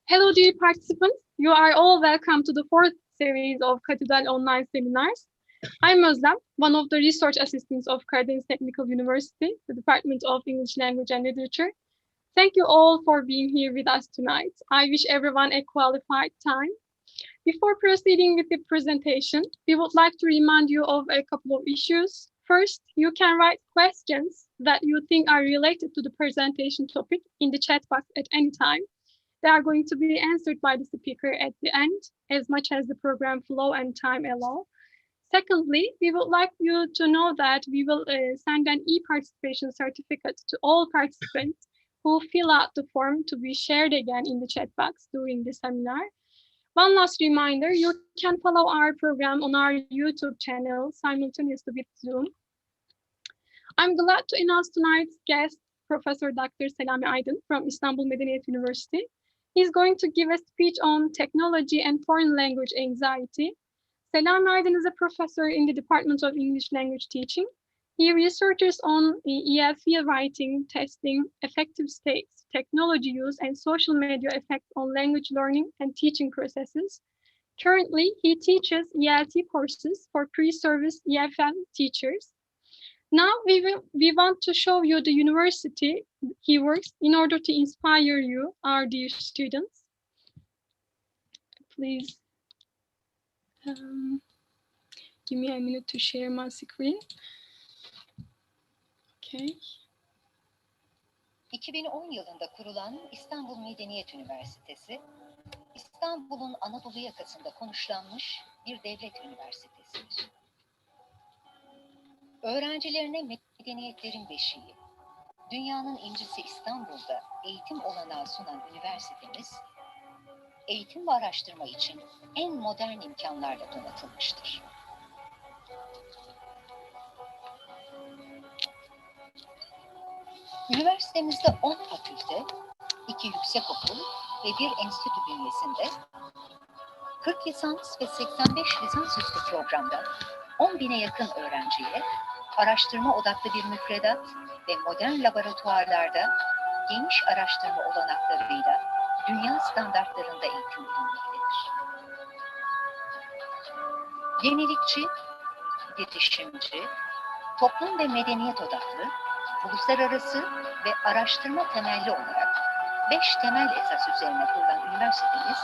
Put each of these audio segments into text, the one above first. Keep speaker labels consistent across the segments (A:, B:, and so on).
A: Hello, dear participants. You are all welcome to the fourth series of KTUDELL online seminars. I'm Özlem, one of the research assistants of Karadeniz Technical University, the Department of English Language and Literature. Thank you all for being here with us tonight. I wish everyone a qualified time. Before proceeding with the presentation, we would like to remind you of a couple of issues. First, you can write questions that you think are related to the presentation topic in the chat box at any time. They are going to be answered by the speaker at the end, as much as the program flow and time allow. Secondly, we would like you to know that we will send an e-participation certificate to all participants who fill out the form to be shared again in the chat box during the seminar. One last reminder, you can follow our program on our YouTube channel simultaneously with Zoom. I'm glad to announce tonight's guest, Professor Dr. Selami AYDIN from Istanbul Medeniyet University. He's going to give a speech on technology and foreign language anxiety. Selami AYDIN is a professor in the Department of English Language Teaching. He researches on ELF writing, testing, affective states, technology use, and social media effects on language learning and teaching processes. Currently, he teaches ELT courses for pre-service EFL teachers. Now we want to show you the university he works in order to inspire you, our dear students. Please give me a minute to share my screen. Okay.
B: 2010 yılında kurulan İstanbul Medeniyet Üniversitesi, İstanbul'un Anadolu yakasında konuşlanmış bir devlet üniversitesidir. Öğrencilerine medeniyetlerin beşiği, dünyanın incisi İstanbul'da eğitim olanağı sunan üniversitemiz, eğitim ve araştırma için en modern imkanlarla donatılmıştır. Üniversitemizde 10 fakülte, 2 yüksekokul ve 1 enstitü bünyesinde 40 lisans ve 85 lisansüstü programda 10.000'e yakın öğrenciye araştırma odaklı bir müfredat ve modern laboratuvarlarda geniş araştırma olanaklarıyla dünya standartlarında eğitim verilmektedir. Yenilikçi, girişimci, toplum ve medeniyet odaklı, uluslararası ve araştırma temelli olarak 5 temel esas üzerine kurulan üniversitemiz,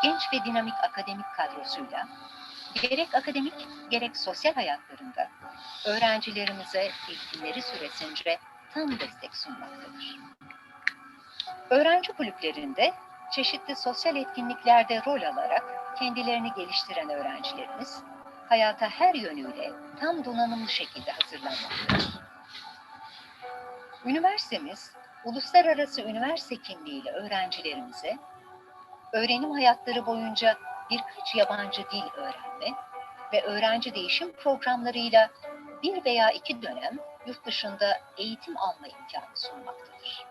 B: genç ve dinamik akademik kadrosuyla gerek akademik gerek sosyal hayatlarında öğrencilerimize eğitimleri süresince tam destek sunmaktadır. Öğrenci kulüplerinde çeşitli sosyal etkinliklerde rol alarak kendilerini geliştiren öğrencilerimiz hayata her yönüyle tam donanımlı şekilde hazırlanmaktadır. Üniversitemiz, uluslararası üniversite kimliğiyle öğrencilerimize öğrenim hayatları boyunca birkaç yabancı dil öğrenme ve öğrenci değişim programlarıyla 1 veya 2 dönem yurt dışında eğitim alma imkanı sunmaktadır.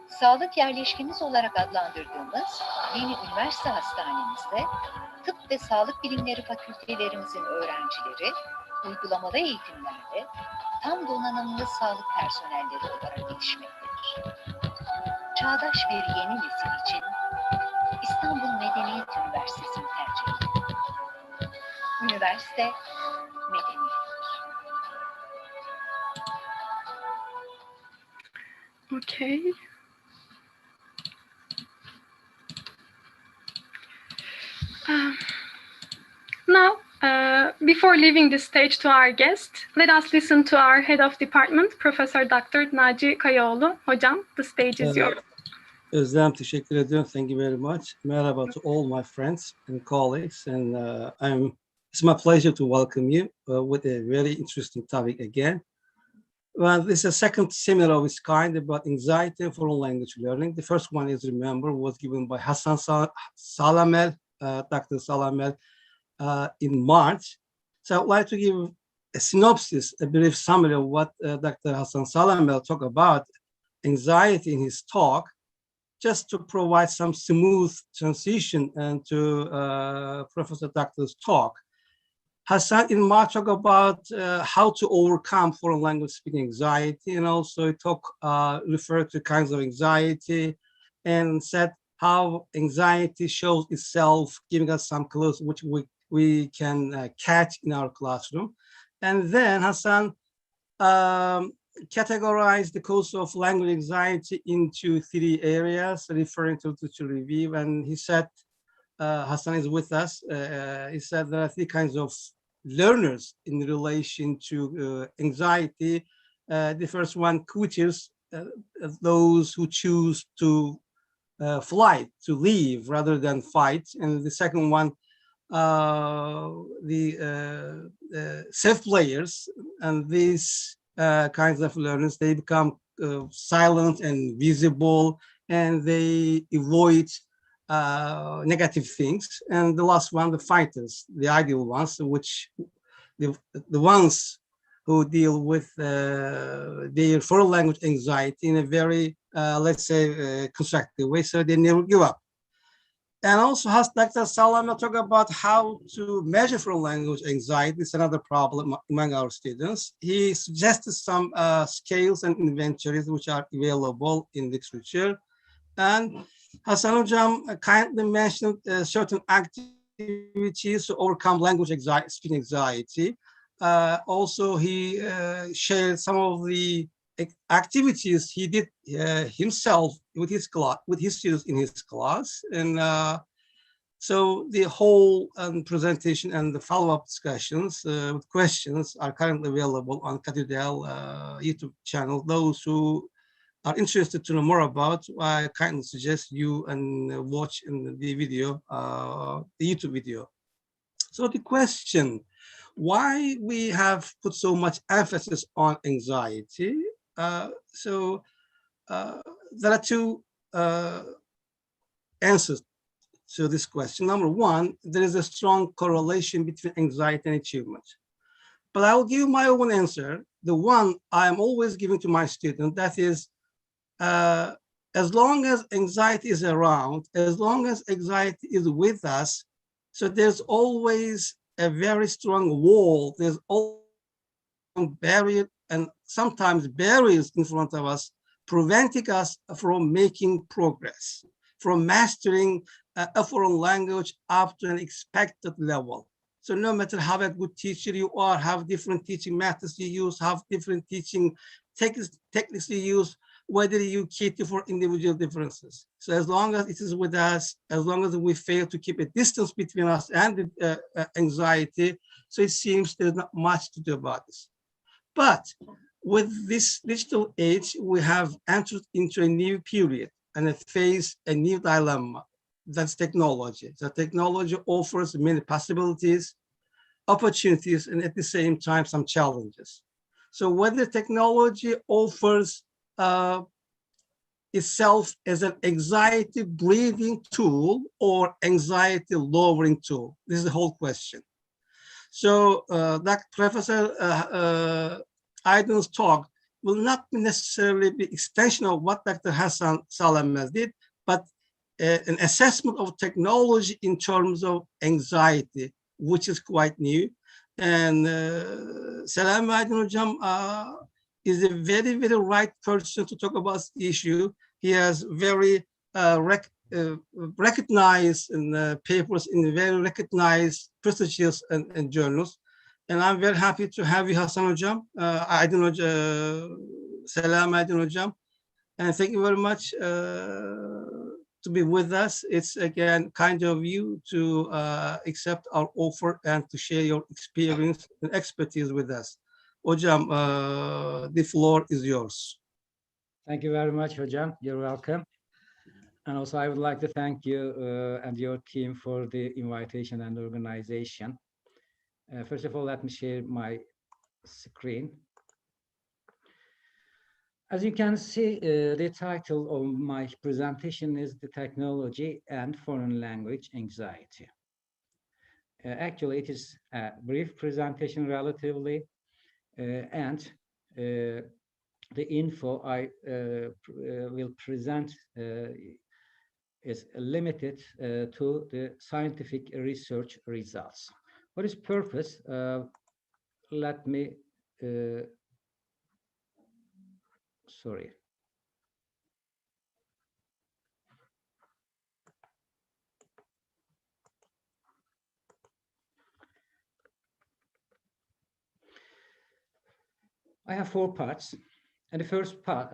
B: Sağlık yerleşkemiz olarak adlandırdığımız yeni üniversite hastanemizde tıp ve sağlık bilimleri fakültelerimizin öğrencileri uygulamalı eğitimlerde tam donanımlı sağlık personelleri olarak yetişmektedir. Çağdaş bir yeni nesil için İstanbul Medeniyet Üniversitesi'ni tercih edin. Üniversite medeniyettir.
A: Okay. Now, before leaving the stage to our guest, let us listen to our head of department, Professor Dr. Naci Kayaoğlu. Hocam, the stage is yours.
C: Özlem, teşekkür ediyorum. Thank you very much. Merhaba to all my friends and colleagues, and it's my pleasure to welcome you with a very interesting topic again. Well, this is a second seminar of its kind about anxiety and foreign language learning. The first one, as you remember, was given by Hasan Salamel, Dr. Salamel, in March. So I'd like to give a synopsis, a brief summary of what Dr. Hasan Salamel talked about anxiety in his talk, just to provide some smooth transition into Professor Doctor's talk. Hassan in March talk about how to overcome foreign language speaking anxiety, and also referred to kinds of anxiety and said how anxiety shows itself, giving us some clues which we can catch in our classroom. And then Hassan categorized the cause of language anxiety into 3 areas, referring to review. And he said, Hassan is with us. He said there are 3 kinds of learners in relation to anxiety. The first one, quitters, those who choose to flight, to leave rather than fight. And the second one, the safe players, and these kinds of learners, they become silent and visible, and they avoid negative things. And the last one, the fighters, the ideal ones, which the ones who deal with their foreign language anxiety in a very, let's say, constructive way, so they never give up. And also, Dr. Selami talk about how to measure foreign language anxiety. It's another problem among our students. He suggested some scales and inventories which are available in literature. And Hasan Hocam kindly mentioned certain activities to overcome language anxiety, speaking anxiety. Also, he shared some of the activities he did himself with his students in his class. And so the whole presentation and the follow-up discussions with questions are currently available on KTUDELL YouTube channel. Those who are interested to know more about, I kindly suggest you and watch in the video, the YouTube video. So the question, why we have put so much emphasis on anxiety? There are 2 answers to this question. Number one, there is a strong correlation between anxiety and achievement. But I will give my own answer, the one I'm always giving to my student, that is, as long as anxiety is around, as long as anxiety is with us, so there's always a very strong wall, there's always a barrier, and sometimes barriers in front of us, preventing us from making progress, from mastering a foreign language up to an expected level. So no matter how a good teacher you are, how different teaching methods you use, how different teaching techniques you use, whether you cater for individual differences. So as long as it is with us, as long as we fail to keep a distance between us and the anxiety, so it seems there's not much to do about this. But with this digital age, we have entered into a new period and face a new dilemma. That's technology. So technology offers many possibilities, opportunities, and at the same time, some challenges. So whether technology offers itself as an anxiety breeding tool or anxiety lowering tool, this is the whole question. So Professor Aydin's talk will not necessarily be extension of what Dr. Hassan Selami did, but an assessment of technology in terms of anxiety, which is quite new. And Selami AYDIN Hocam is a very, very right person to talk about the issue. He has very recognized papers in very recognized prestigious and journals. And I'm very happy to have you, Hasan Hocam, Selami AYDIN Hocam. And thank you very much to be with us. It's again kind of you to accept our offer and to share your experience and expertise with us. Hocam, the floor is yours.
D: Thank you very much, Hocam. You're welcome. And also, I would like to thank you and your team for the invitation and organization. First of all, let me share my screen. As you can see, the title of my presentation is The Technology and Foreign Language Anxiety. Actually, it is a brief presentation relatively, and the info I will present is limited to the scientific research results. For its purpose, let me, sorry. I have 4 parts. And the first part,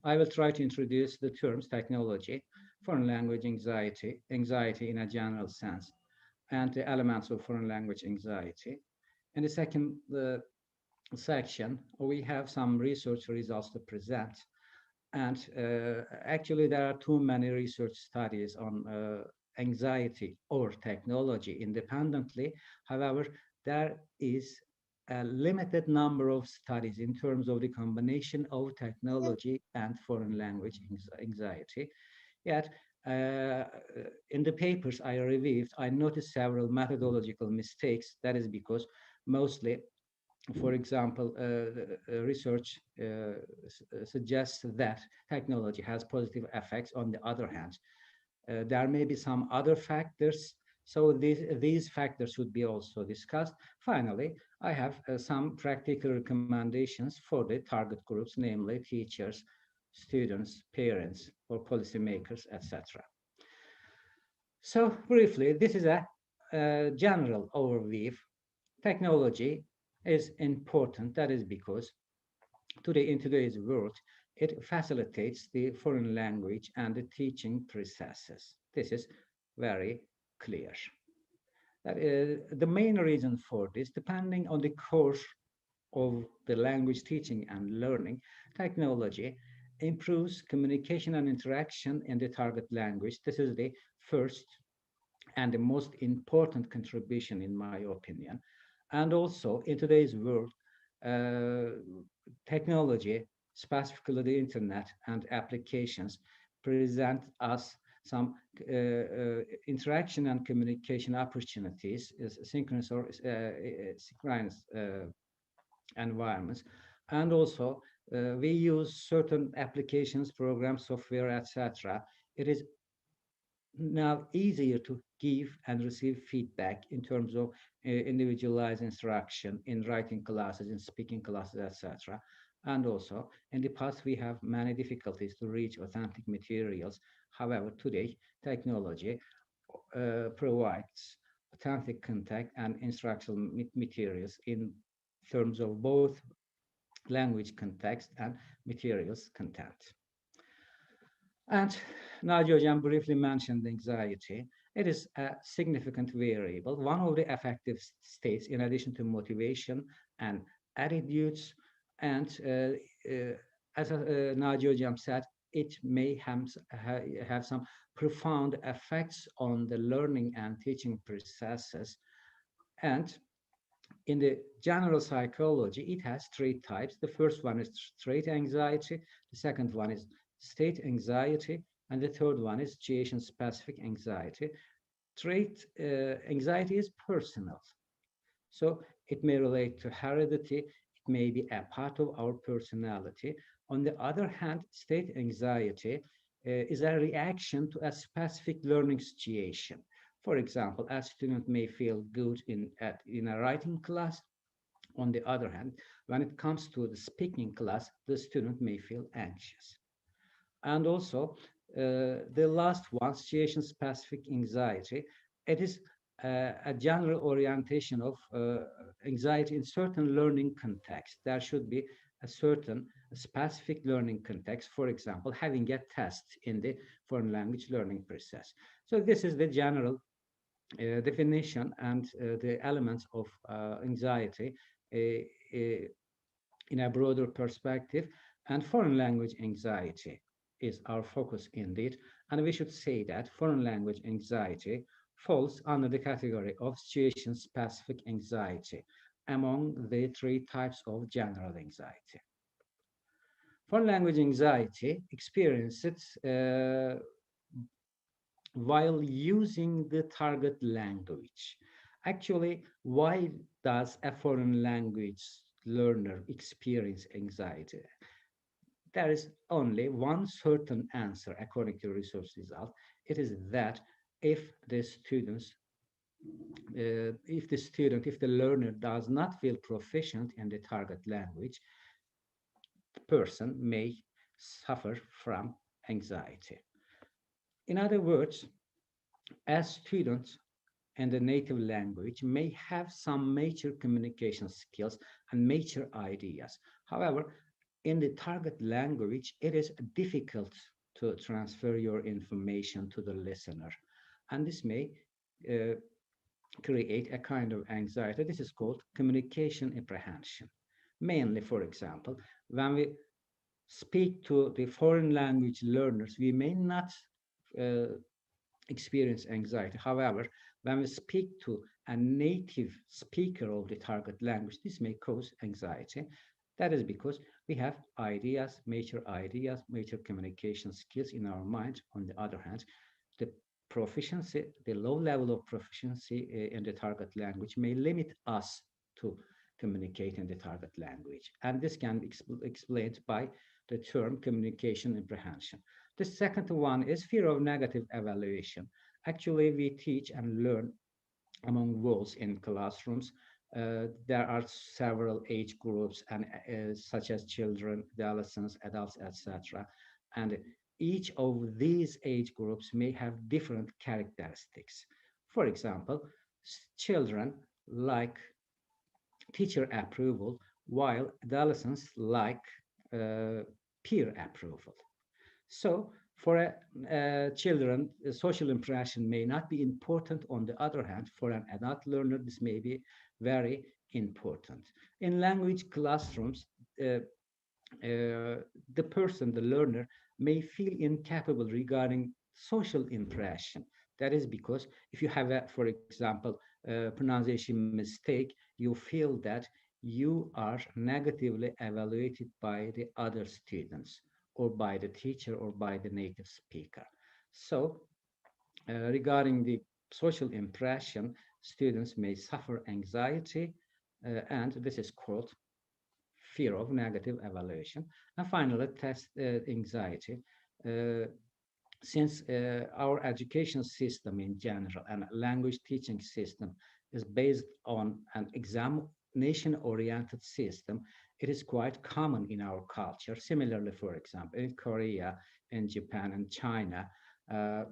D: I will try to introduce the terms technology, foreign language anxiety, anxiety in a general sense, and the elements of foreign language anxiety. In the second section, we have some research results to present. And actually, there are too many research studies on anxiety or technology independently. However, there is a limited number of studies in terms of the combination of technology and foreign language anxiety. Yet, in the papers I reviewed, I noticed several methodological mistakes. That is because mostly, for example, research suggests that technology has positive effects. On the other hand, there may be some other factors. So these factors should be also discussed. Finally, I have some practical recommendations for the target groups, namely teachers, students, parents, or policymakers, etc. So briefly, this is a general overview. Technology is important. That is because in today's world, it facilitates the foreign language and the teaching processes. This is very clear. The main reason for this, depending on the course of the language teaching and learning, technology improves communication and interaction in the target language. This is the first and the most important contribution, in my opinion. And also, in today's world, technology, specifically the internet and applications, present us some interaction and communication opportunities, synchronous or synchronous environments. And also, we use certain applications, programs, software, etc. It is now easier to give and receive feedback in terms of individualized instruction in writing classes, in speaking classes, etc. And also, in the past, we have many difficulties to reach authentic materials. However, today, technology provides authentic content and instructional materials in terms of both language context and materials content. And Nadia Hocam briefly mentioned anxiety. It is a significant variable, one of the affective states in addition to motivation and attitudes. And as Nadia Hocam said, it may have some profound effects on the learning and teaching processes. And in the general psychology, it has 3 types. The first one is trait anxiety. The second one is state anxiety, and the third one is situation-specific anxiety. Trait anxiety is personal, so it may relate to heredity, it may be a part of our personality. On the other hand, state anxiety is a reaction to a specific learning situation. For example, a student may feel good in a writing class. On the other hand, when it comes to the speaking class, the student may feel anxious. And also, the last one, situation-specific anxiety, it is a general orientation of anxiety in certain learning context. There should be a certain specific learning context, for example, having a test in the foreign language learning process. So this is the general definition and the elements of anxiety in a broader perspective. And foreign language anxiety is our focus indeed. And we should say that foreign language anxiety falls under the category of situation-specific anxiety among the 3 types of general anxiety. Foreign language anxiety experiences while using the target language. Actually, why does a foreign language learner experience anxiety? There is only one certain answer according to research results. It is that if the students if the student, if the learner does not feel proficient in the target language, the person may suffer from anxiety. In other words, as students and the native language may have some major communication skills and major ideas. However, in the target language, it is difficult to transfer your information to the listener. And this may uh, create a kind of anxiety. This is called communication apprehension. Mainly, for example, when we speak to the foreign language learners, we may not uh, experience anxiety. However, when we speak to a native speaker of the target language, this may cause anxiety. That is because we have ideas, major communication skills in our mind. On the other hand, the proficiency, the low level of proficiency in the target language may limit us to communicate in the target language. And this can be explained by the term communication apprehension. The second one is fear of negative evaluation. Actually, we teach and learn among walls in classrooms. There are several age groups, and such as children, adolescents, adults, etc. And each of these age groups may have different characteristics. For example, children like teacher approval, while adolescents like peer approval. So for children, social impression may not be important. On the other hand, for an adult learner, this may be very important. In language classrooms, the person, the learner, may feel incapable regarding social impression. That is because if you have, for example, a pronunciation mistake, you feel that you are negatively evaluated by the other students, or by the teacher, or by the native speaker. So regarding the social impression, students may suffer anxiety, and this is called fear of negative evaluation. And finally, test anxiety. Uh, since our education system in general and language teaching system is based on an examination-oriented system, it is quite common in our culture. Similarly, for example, in Korea, in Japan, and China, uh,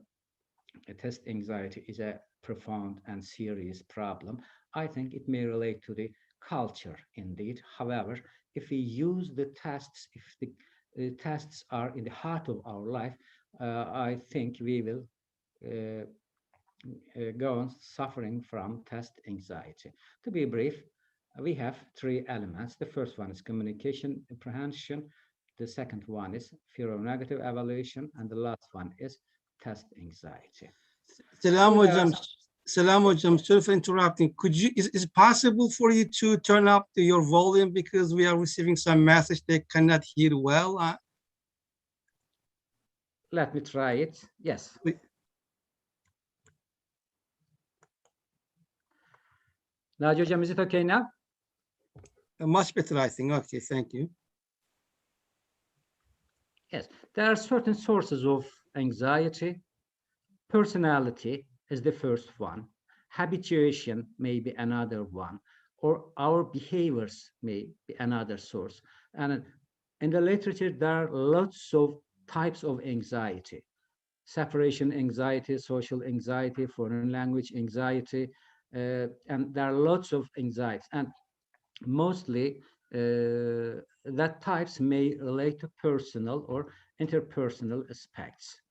D: test anxiety is a profound and serious problem. I think it may relate to the culture indeed. However, if we use the tests, if the tests are in the heart of our life, I think we will uh, go on suffering from test anxiety. To be brief, we have three elements. The first one is communication apprehension. The second one is fear of negative evaluation. And the last one is test anxiety.
C: Selam
D: So
C: hocam. Selam hocam. Sorry for interrupting. Is it possible for you to turn up your volume, because we are receiving some message they cannot hear well?
D: Let me try it. Yes. Naci hocam, is it okay now?
C: Much better, I think. Okay, thank you.
D: Yes, there are certain sources of anxiety. Personality is the first one. Habituation may be another one, or our behaviors may be another source. And in the literature, there are lots of types of anxiety: separation anxiety, social anxiety, foreign language anxiety, and there are lots of anxieties. And mostly that types may relate to personal or interpersonal aspects.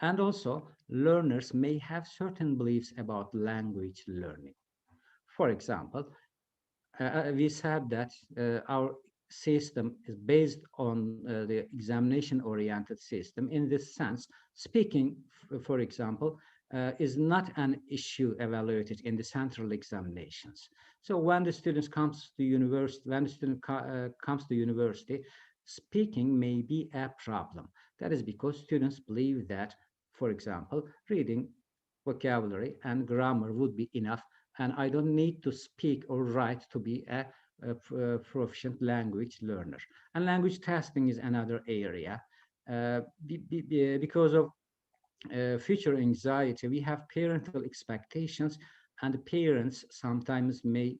D: And also, learners may have certain beliefs about language learning. For example, we said that our system is based on the examination-oriented system. In this sense, speaking, for example, is not an issue evaluated in the central examinations. So when the student comes to university, speaking may be a problem. That is because students believe that, for example, reading, vocabulary, and grammar would be enough, and I don't need to speak or write to be a proficient language learner. And language testing is another area. Because of future anxiety, we have parental expectations and the parents sometimes may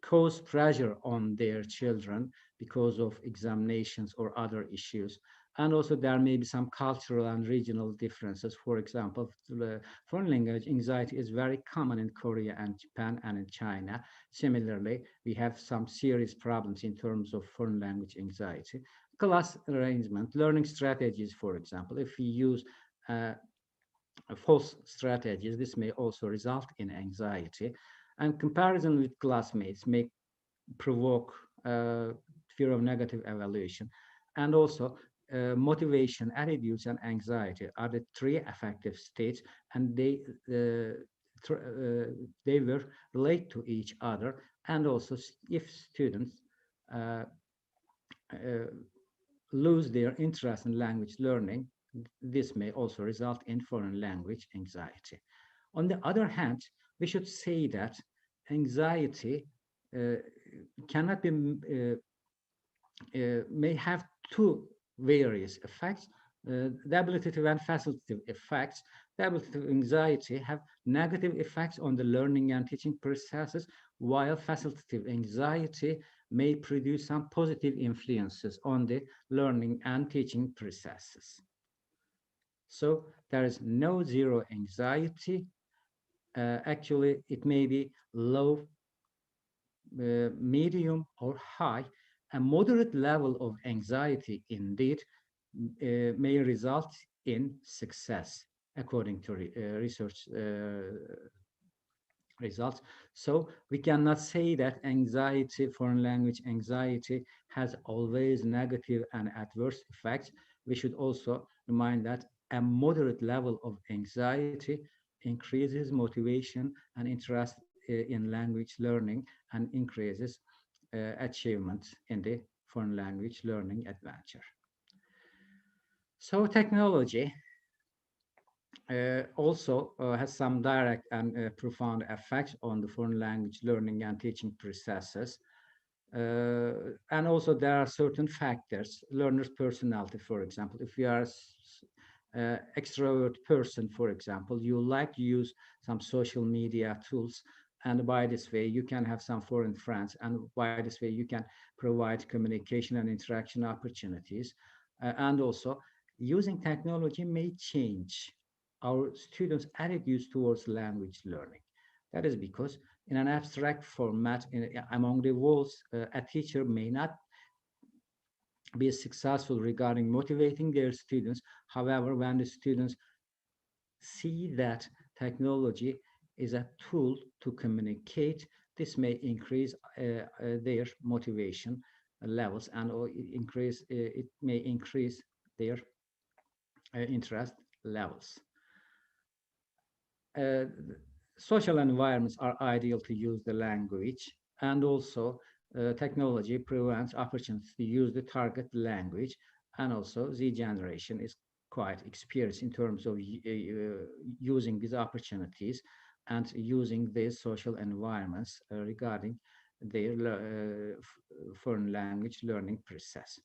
D: cause pressure on their children because of examinations or other issues. And also there may be some cultural and regional differences. For example, the foreign language anxiety is very common in Korea and Japan and in China. Similarly, we have some serious problems in terms of foreign language anxiety. Class arrangement, learning strategies, for example, if we use false strategies, this may also result in anxiety. And comparison with classmates may provoke fear of negative evaluation. And also motivation, attitudes, and anxiety are the three affective states, and they will relate to each other. And also, if students uh, uh, lose their interest in language learning, this may also result in foreign language anxiety. On the other hand, we should say that anxiety uh, cannot be may have two various effects, debilitative and facilitative effects. Debilitative anxiety have negative effects on the learning and teaching processes, while facilitative anxiety may produce some positive influences on the learning and teaching processes. So there is no zero anxiety. Actually, it may be low, medium, or high. A moderate level of anxiety indeed may result in success, according to research results. So we cannot say that anxiety, foreign language anxiety, has always negative and adverse effects. We should also remind that a moderate level of anxiety increases motivation and interest in language learning and increases achievement in the foreign language learning adventure. So technology also has some direct and profound effects on the foreign language learning and teaching processes. And also there are certain factors, learner's personality, for example. If you are extrovert person, for example, you like to use some social media tools, and by this way you can have some foreign friends, and by this way you can provide communication and interaction opportunities. And also using technology may change our students' attitudes towards language learning. That is because in an abstract format, among the walls, a teacher may not be successful regarding motivating their students. However, when the students see that technology is a tool to communicate, this may increase their motivation levels, and it may increase their interest levels. Uh, Social environments are ideal to use the language, and also technology prevents opportunities to use the target language, and also the generation is quite experienced in terms of using these opportunities and using these social environments regarding their foreign language learning process.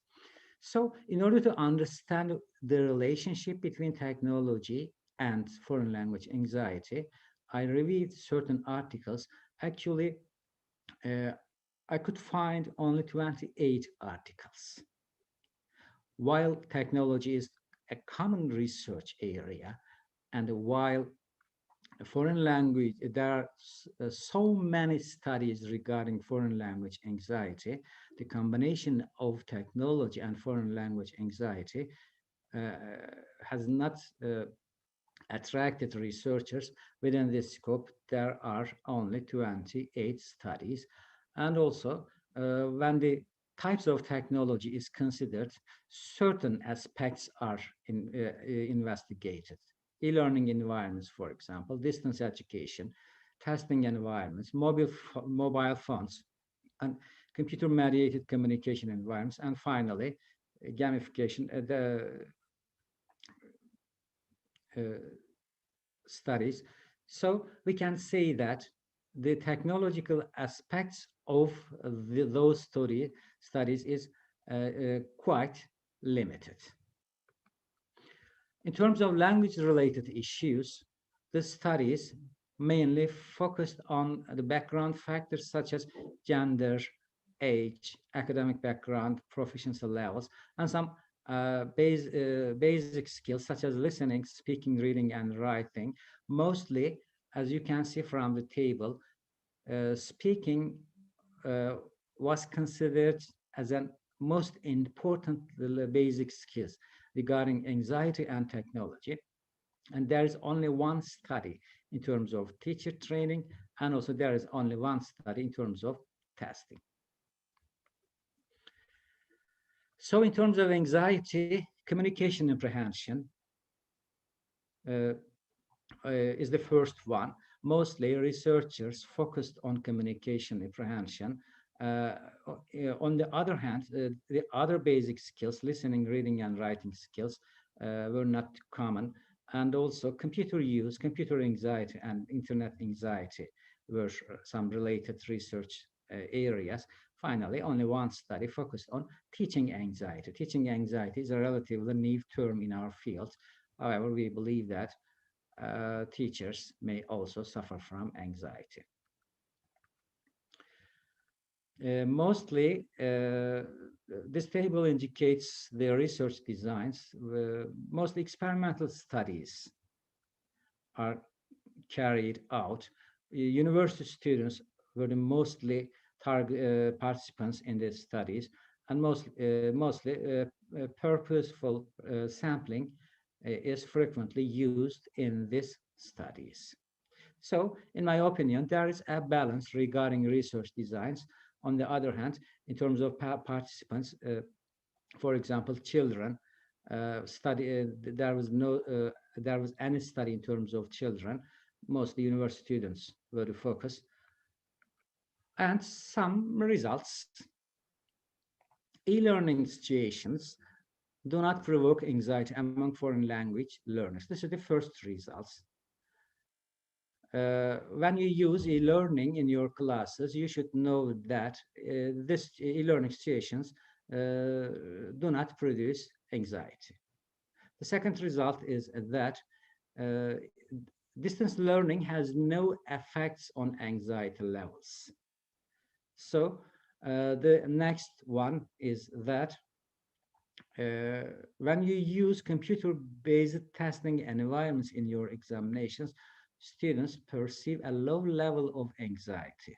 D: So in order to understand the relationship between technology and foreign language anxiety, I reviewed certain articles. Actually, I could find only 28 articles. While technology is a common research area, and while foreign language, there are so many studies regarding foreign language anxiety, the combination of technology and foreign language anxiety uh, has not attracted researchers within this scope. There are only 28 studies. And also, when the types of technology is considered, certain aspects are investigated. E-learning environments, for example, distance education, testing environments, mobile phones, and computer-mediated communication environments, and finally, gamification, uh, studies. So we can say that the technological aspects of those studies is quite limited. In terms of language-related issues, the studies mainly focused on the background factors such as gender, age, academic background, proficiency levels, and some basic skills such as listening, speaking, reading, and writing. Mostly, as you can see from the table, speaking was considered as an most important basic skills regarding anxiety and technology. And there is only one study in terms of teacher training, and also there is only one study in terms of testing. So in terms of anxiety, communication apprehension is the first one. Mostly researchers focused on communication apprehension. On the other hand, the other basic skills, listening, reading, and writing skills, were not common. And also computer use, computer anxiety, and internet anxiety were some related research areas. Finally, only one study focused on teaching anxiety. Teaching anxiety is a relatively new term in our field. However, we believe that teachers may also suffer from anxiety. Mostly, this table indicates the research designs. Mostly experimental studies are carried out. University students were the mostly participants in these studies, and mostly purposeful sampling is frequently used in these studies. So, in my opinion, there is a balance regarding research designs. On the other hand, in terms of participants, for example, children, there was any study in terms of children. Mostly university students were the focus, and some results. E-learning situations do not provoke anxiety among foreign language learners. This is the first results. When you use e-learning in your classes, you should know that this e-learning situations do not produce anxiety. The second result is that distance learning has no effects on anxiety levels. So the next one is that when you use computer-based testing environments in your examinations, students perceive a low level of anxiety.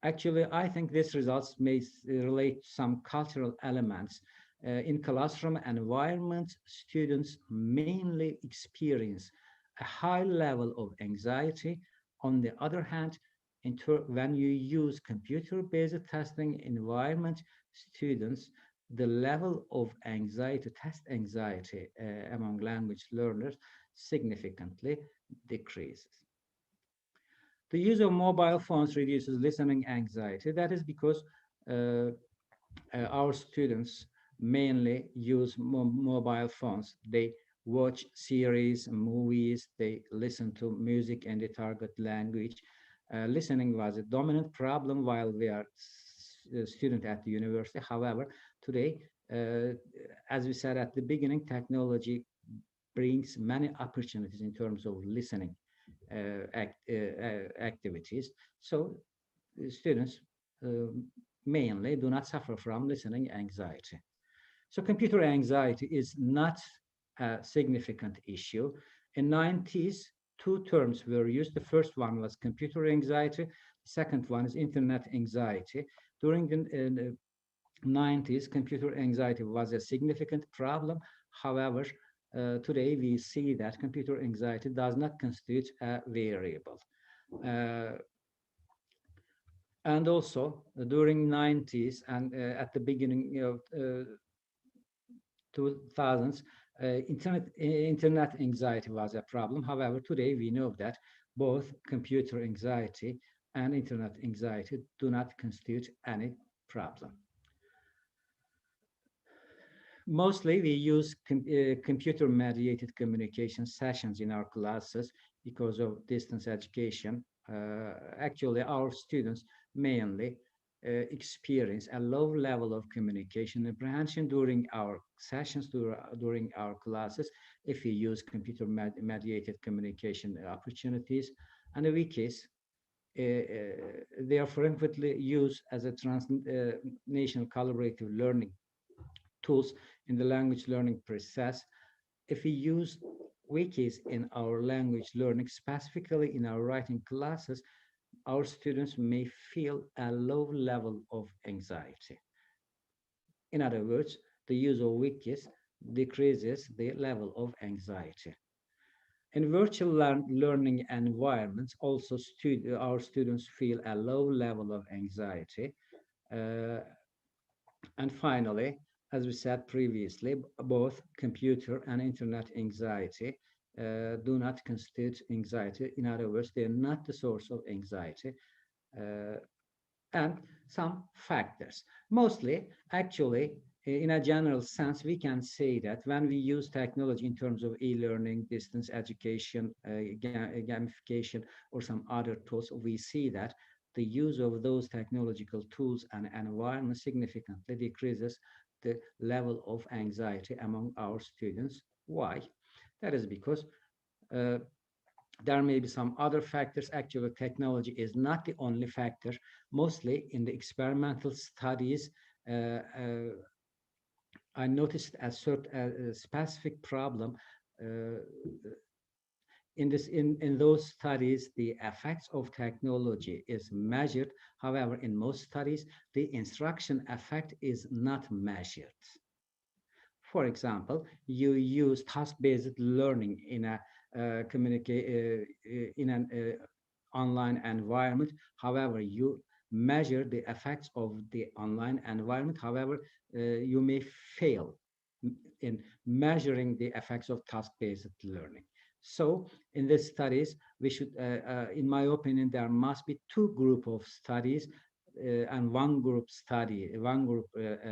D: Actually, I think these results may relate to some cultural elements. In classroom environments, students mainly experience a high level of anxiety. On the other hand, when you use computer-based testing environment, students, the level of anxiety, test anxiety among language learners significantly decreases. The use of mobile phones reduces listening anxiety. That is because our students mainly use mobile phones. They watch series, movies, they listen to music in the target language. Listening was a dominant problem while we are a student at the university. However, today, as we said at the beginning, technology brings many opportunities in terms of listening activities. So students mainly do not suffer from listening anxiety. So computer anxiety is not a significant issue. In 90s, two terms were used. The first one was computer anxiety. The second one is internet anxiety. During the 90s, computer anxiety was a significant problem. However, today we see that computer anxiety does not constitute a variable. And also during 90s and at the beginning of 2000s, internet anxiety was a problem. However, today we know that both computer anxiety and internet anxiety do not constitute any problem. Mostly we use computer-mediated communication sessions in our classes because of distance education. Actually, our students mainly experience a low level of communication apprehension during our sessions, during our classes, if we use computer mediated communication opportunities. And the wikis, they are frequently used as a transnational collaborative learning tools in the language learning process. If we use wikis in our language learning, specifically in our writing classes, our students may feel a low level of anxiety. In other words, the use of wikis decreases the level of anxiety. In virtual learning environments, also our students feel a low level of anxiety. And finally, as we said previously, both computer and internet anxiety do not constitute anxiety. In other words, they are not the source of anxiety. And some factors. Mostly, actually, in a general sense, we can say that when we use technology in terms of e-learning, distance education, gamification, or some other tools, we see that the use of those technological tools and environment significantly decreases the level of anxiety among our students. Why? That is because there may be some other factors. Actually, technology is not the only factor. Mostly in the experimental studies, I noticed a certain specific problem in those studies. The effects of technology is measured. However, in most studies, the instruction effect is not measured. For example, you use task-based learning in a in an online environment. However, you measure the effects of the online environment. However, you may fail in measuring the effects of task-based learning. So in these studies, we should, in my opinion, there must be two groups of studies and one group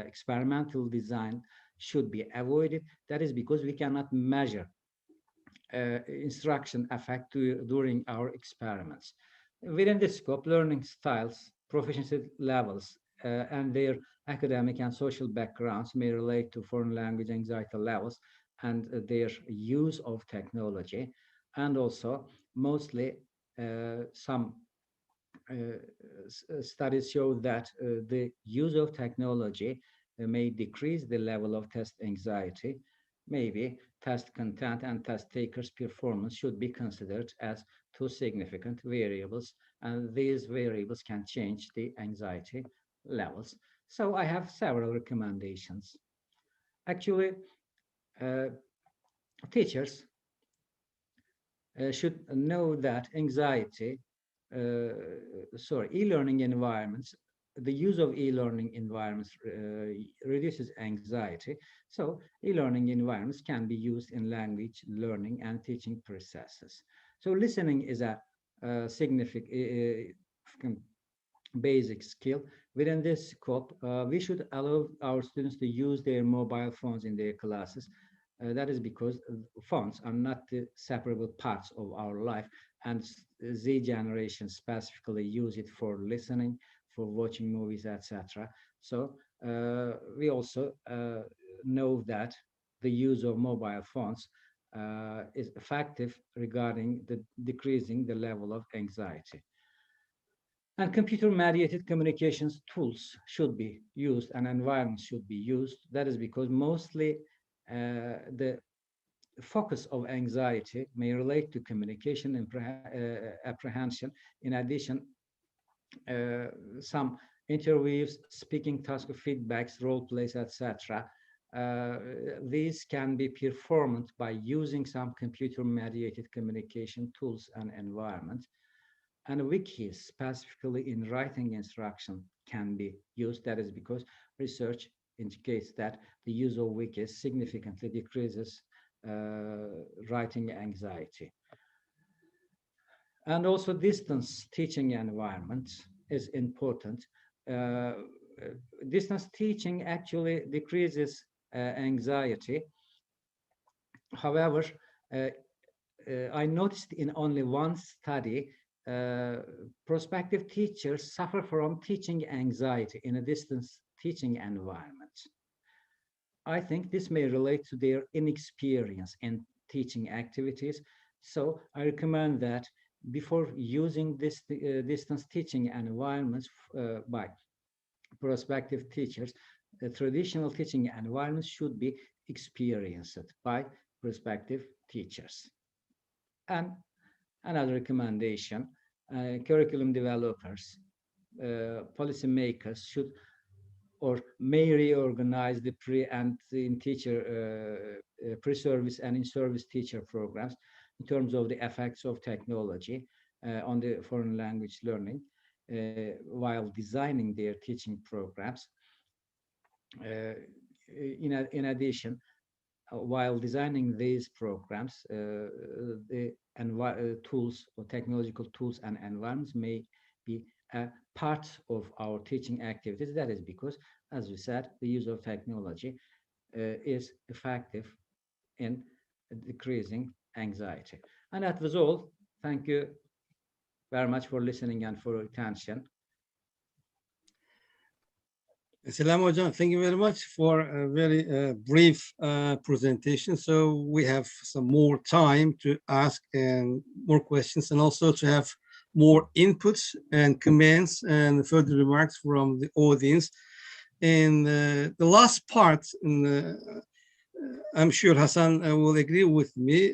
D: experimental design should be avoided. That is because we cannot measure instruction effect during our experiments. Within this scope, learning styles, proficiency levels, and their academic and social backgrounds may relate to foreign language anxiety levels and their use of technology. And also, mostly some studies show that the use of technology may decrease the level of test anxiety. Maybe test content and test takers' performance should be considered as two significant variables, and these variables can change the anxiety levels. So I have several recommendations. Actually, teachers should know that e-learning environments, the use of e-learning environments reduces anxiety. So e-learning environments can be used in language learning and teaching processes. So listening is a significant basic skill. Within this scope, we should allow our students to use their mobile phones in their classes. That is because phones are not the separable parts of our life, and Z generation specifically use it for listening, for watching movies, etc. So we also know that the use of mobile phones is effective regarding the decreasing the level of anxiety. And computer-mediated communications tools should be used and environments should be used. That is because mostly the focus of anxiety may relate to communication and apprehension. In addition, some interviews, speaking task feedbacks, role plays, etc. These can be performed by using some computer-mediated communication tools and environments. And wikis, specifically in writing instruction, can be used. That is because research indicates that the use of wikis significantly decreases writing anxiety. And also distance teaching environment is important. Distance teaching actually decreases anxiety. However, I noticed in only one study prospective teachers suffer from teaching anxiety in a distance teaching environment. I think this may relate to their inexperience in teaching activities. So I recommend that before using this distance teaching environments by prospective teachers, the traditional teaching environments should be experienced by prospective teachers. And another recommendation, curriculum developers, policymakers should or may reorganize the pre-service and in-service teacher programs in terms of the effects of technology on the foreign language learning while designing their teaching programs. In addition, while designing these programs, the tools or technological tools and environments may be a part of our teaching activities. That is because, as we said, the use of technology is effective in decreasing anxiety. And that was all. Thank you very much for listening and for your attention.
C: Selami Hocam, thank you very much for a very brief presentation. So we have some more time to ask more questions and also to have more inputs and comments and further remarks from the audience. And the last part, I'm sure Hassan will agree with me,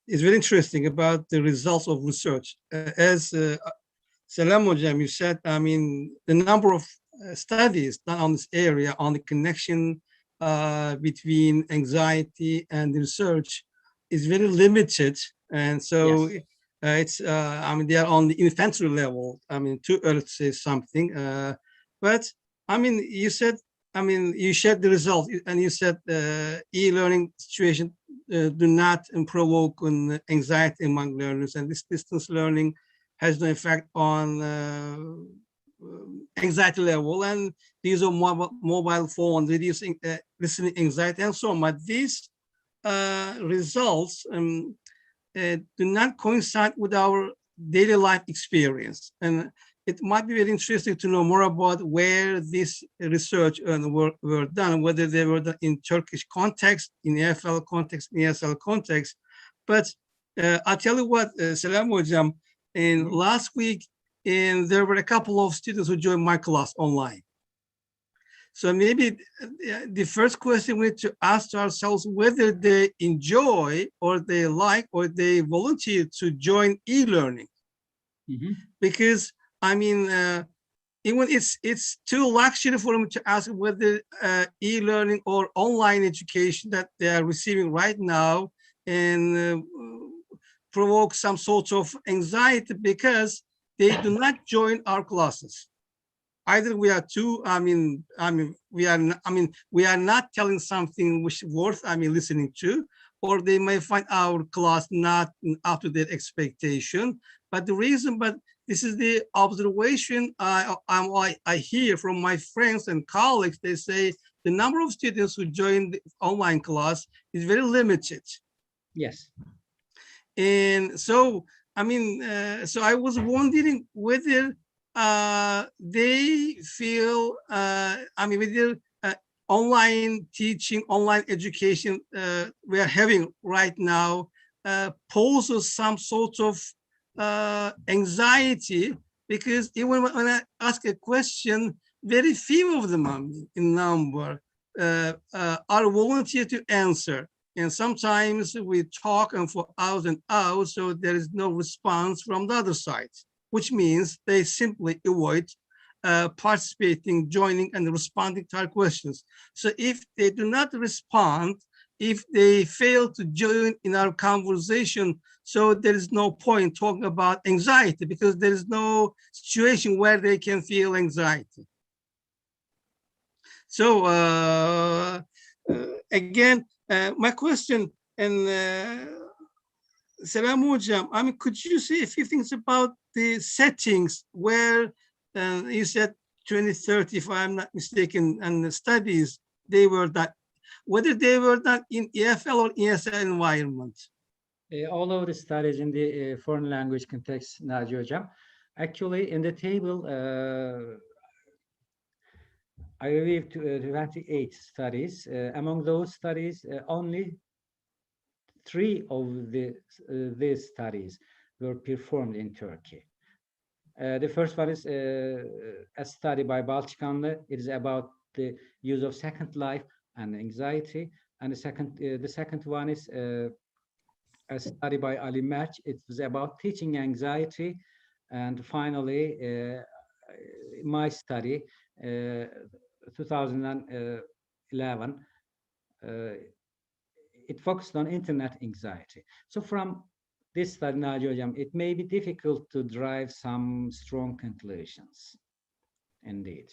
C: is very interesting about the results of research. As Selami Hocam, you said, I mean, the number of studies done on this area, on the connection between anxiety and research is very limited. And so yes. It's, I mean, they are on the infantry level. I mean, too early to say something. But I mean, you said, I mean, you shared the results and you said e-learning situation do not provoke anxiety among learners, and this distance learning has no effect on anxiety level and the use of mobile phone, reducing listening anxiety and so on. But these results do not coincide with our daily life experience. And it might be very interesting to know more about where this research were done, whether they were done in Turkish context, in EFL context, in ESL context. But I'll tell you what, Selami Hocam, in last week, there were a couple of students who joined my class online. So maybe the first question we need to ask ourselves whether they enjoy or they like or they volunteer to join e-learning. Because I mean, even it's too luxury for them to ask whether e-learning or online education that they are receiving right now and provoke some sort of anxiety because they do not join our classes. Either we are too, we are not telling something which is worth, listening to, or they may find our class not up to their expectation. But the reason, this is the observation I hear from my friends and colleagues. They say the number of students who join the online class is very limited.
D: Yes.
C: And so, so I was wondering whether they feel, whether online teaching, online education we are having right now poses some sort of anxiety, because even when I ask a question, very few of them in number are volunteer to answer. And sometimes we talk and for hours and hours, so there is no response from the other side, which means they simply avoid participating, joining, and responding to our questions. So if they do not respond, if they fail to join in our conversation, so there is no point talking about anxiety because there is no situation where they can feel anxiety. So again, my question, and Selami Hocam, could you say a few things about the settings where you said 2030, if I'm not mistaken, and the studies, they were that, whether they were done in EFL or ESL environment?
D: All of the studies in the foreign language context, Naci Hocam. Actually, in the table, I reviewed 28 studies. Among those studies, only 3 of these studies were performed in Turkey. The first one is a study by Balçıkanlı. It is about the use of Second Life and anxiety. And the second one is a study by Ali Merch. It was about teaching anxiety. And finally, my study, 2011, it focused on internet anxiety. So from this study, Naci Hocam, it may be difficult to drive some strong conclusions, indeed.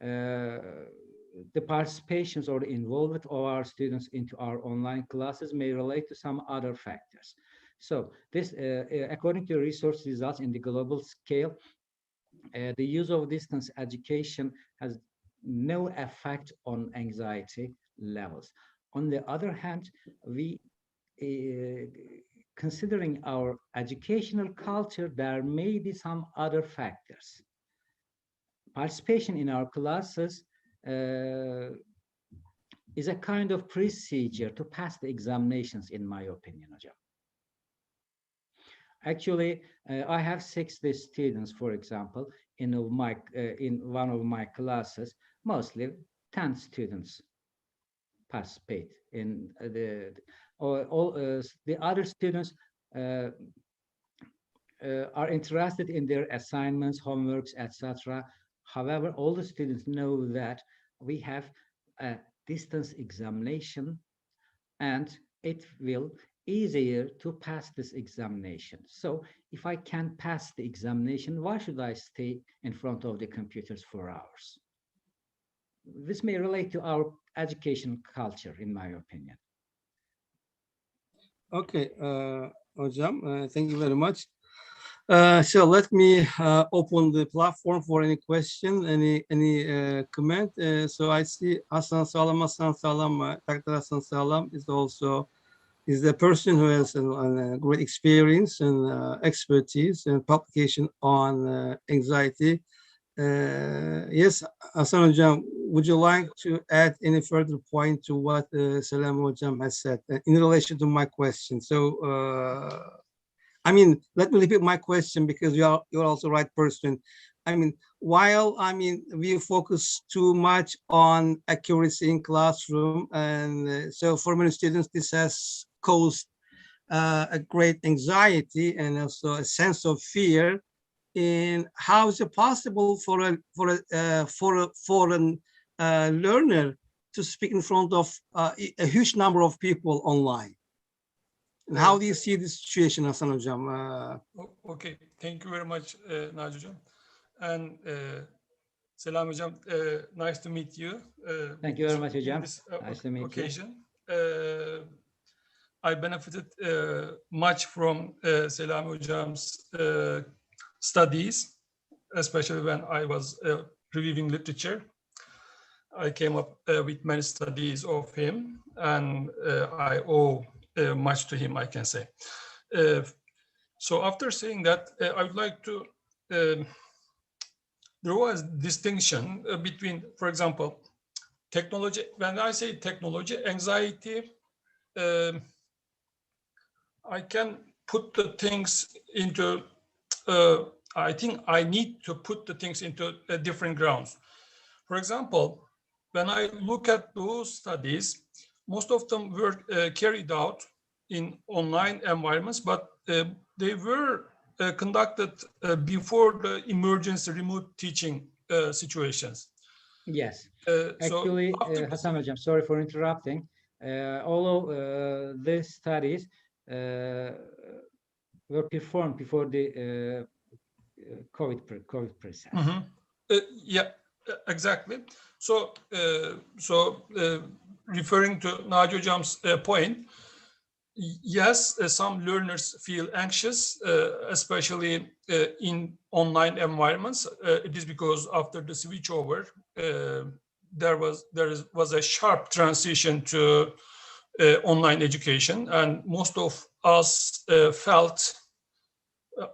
D: The participations or the involvement of our students into our online classes may relate to some other factors. So this, according to research results in the global scale, the use of distance education has no effect on anxiety levels. On the other hand, we, considering our educational culture, there may be some other factors. Participation in our classes is a kind of procedure to pass the examinations, in my opinion, Hocam. Actually, I have 60 students, for example, in one of my classes. Mostly 10 students participate in the other students are interested in their assignments, homeworks, etc. However, all the students know that we have a distance examination, and it will easier to pass this examination. So if I can pass the examination, why should I stay in front of the computers for hours? This may relate to our education culture, in my opinion.
C: Okay, Hocam, thank you very much. So let me open the platform for any question, any comment. So I see Hasan Salam, Dr. Hasan Salam is the person who has a great experience and expertise and publication on anxiety. Yes, Hasan Hocam, would you like to add any further point to what Selami Hocam has said in relation to my question? So, I mean, let me repeat my question because you're also the right person. I mean, while we focus too much on accuracy in classroom, and so for many students this has caused a great anxiety and also a sense of fear. In how is it possible for a foreign learner to speak in front of a huge number of people online? And how do you see this situation, Hasan Hocam?
E: Okay, thank you very much, Naci Hocam. And Selami Hocam, nice to meet you.
D: Thank you very much, Hocam. Nice to meet
E: occasion. I benefited much from Selami Hocam's studies, especially when I was reviewing literature. I came up with many studies of him, and I owe much to him, I can say. So after saying that, I would like to draw a distinction between, for example, technology. When I say technology, anxiety, I can put the things into, I think I need to put the things into different grounds. For example, when I look at those studies, most of them were carried out in online environments, but they were conducted before the emergency remote teaching situations.
D: Yes, actually, Hasan Hocam, sorry for interrupting. All of these studies were performed before the COVID process.
E: Mm-hmm. Yeah, exactly. So, referring to Naci Hocam's point, yes, some learners feel anxious, especially in online environments. It is because after the switchover, there was a sharp transition to online education, and most of us felt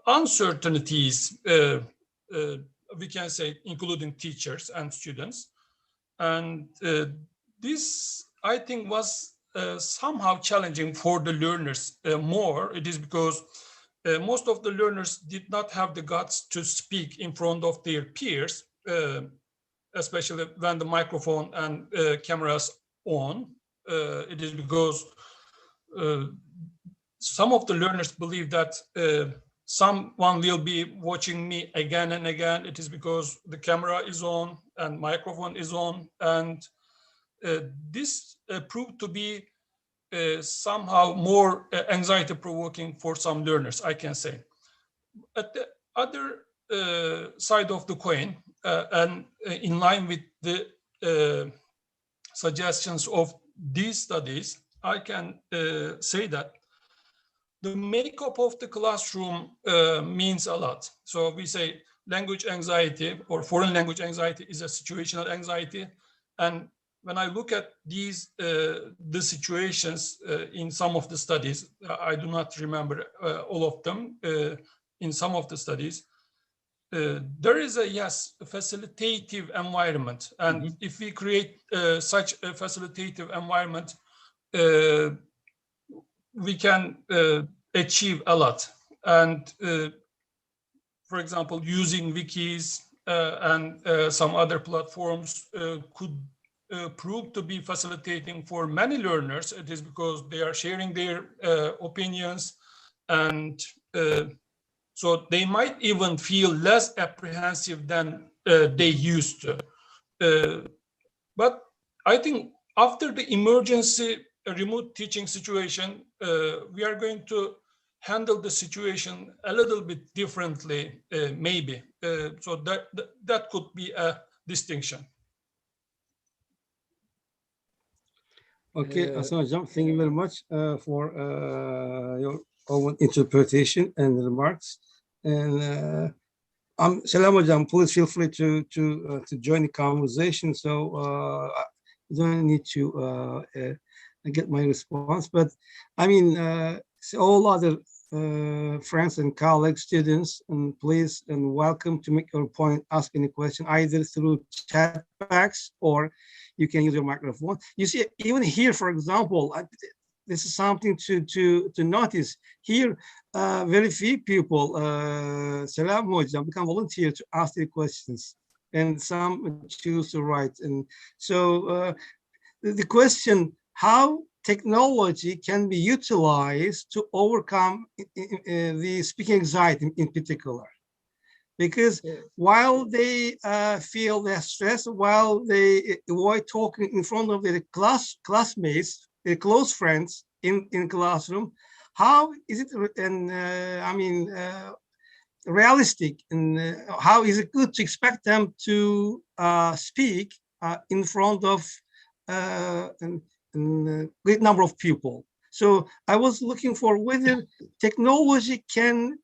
E: uncertainties, we can say, including teachers and students. And this, I think, was somehow challenging for the learners more. It is because most of the learners did not have the guts to speak in front of their peers, especially when the microphone and cameras on. It is because some of the learners believe that someone will be watching me again and again. It is because the camera is on and microphone is on, and this proved to be somehow more anxiety provoking for some learners, I can say. At the other side of the coin, and in line with the suggestions of these studies, I can say that the makeup of the classroom means a lot. So we say language anxiety or foreign language anxiety is a situational anxiety. And when I look at these, the situations in some of the studies, I do not remember all of them. In some of the studies, there is a, yes, a facilitative environment. And if we create such a facilitative environment, we can achieve a lot. And for example, using wikis and some other platforms could prove to be facilitating for many learners. It is because they are sharing their opinions, and so they might even feel less apprehensive than they used to. But I think after the emergency remote teaching situation, we are going to handle the situation a little bit differently, maybe. So that could be a distinction.
C: Okay, Hasan Hocam, thank you very much for your own interpretation and remarks. And Selami Hocam, please feel free to join the conversation. So you don't need to get my response, but I mean, all other friends and colleagues, students, and please and welcome to make your point, ask any question either through chat box or you can use your microphone. You see, even here, for example, this is something to notice. Here, very few people, Selami Hocam, become volunteer to ask their questions, and some choose to write. And so the question, how technology can be utilized to overcome the speaking anxiety in particular? Because while they feel their stress, while they avoid talking in front of their classmates, their close friends in classroom, how is it, and realistic, and how is it good to expect them to speak in front of a great number of people? So I was looking for whether technology can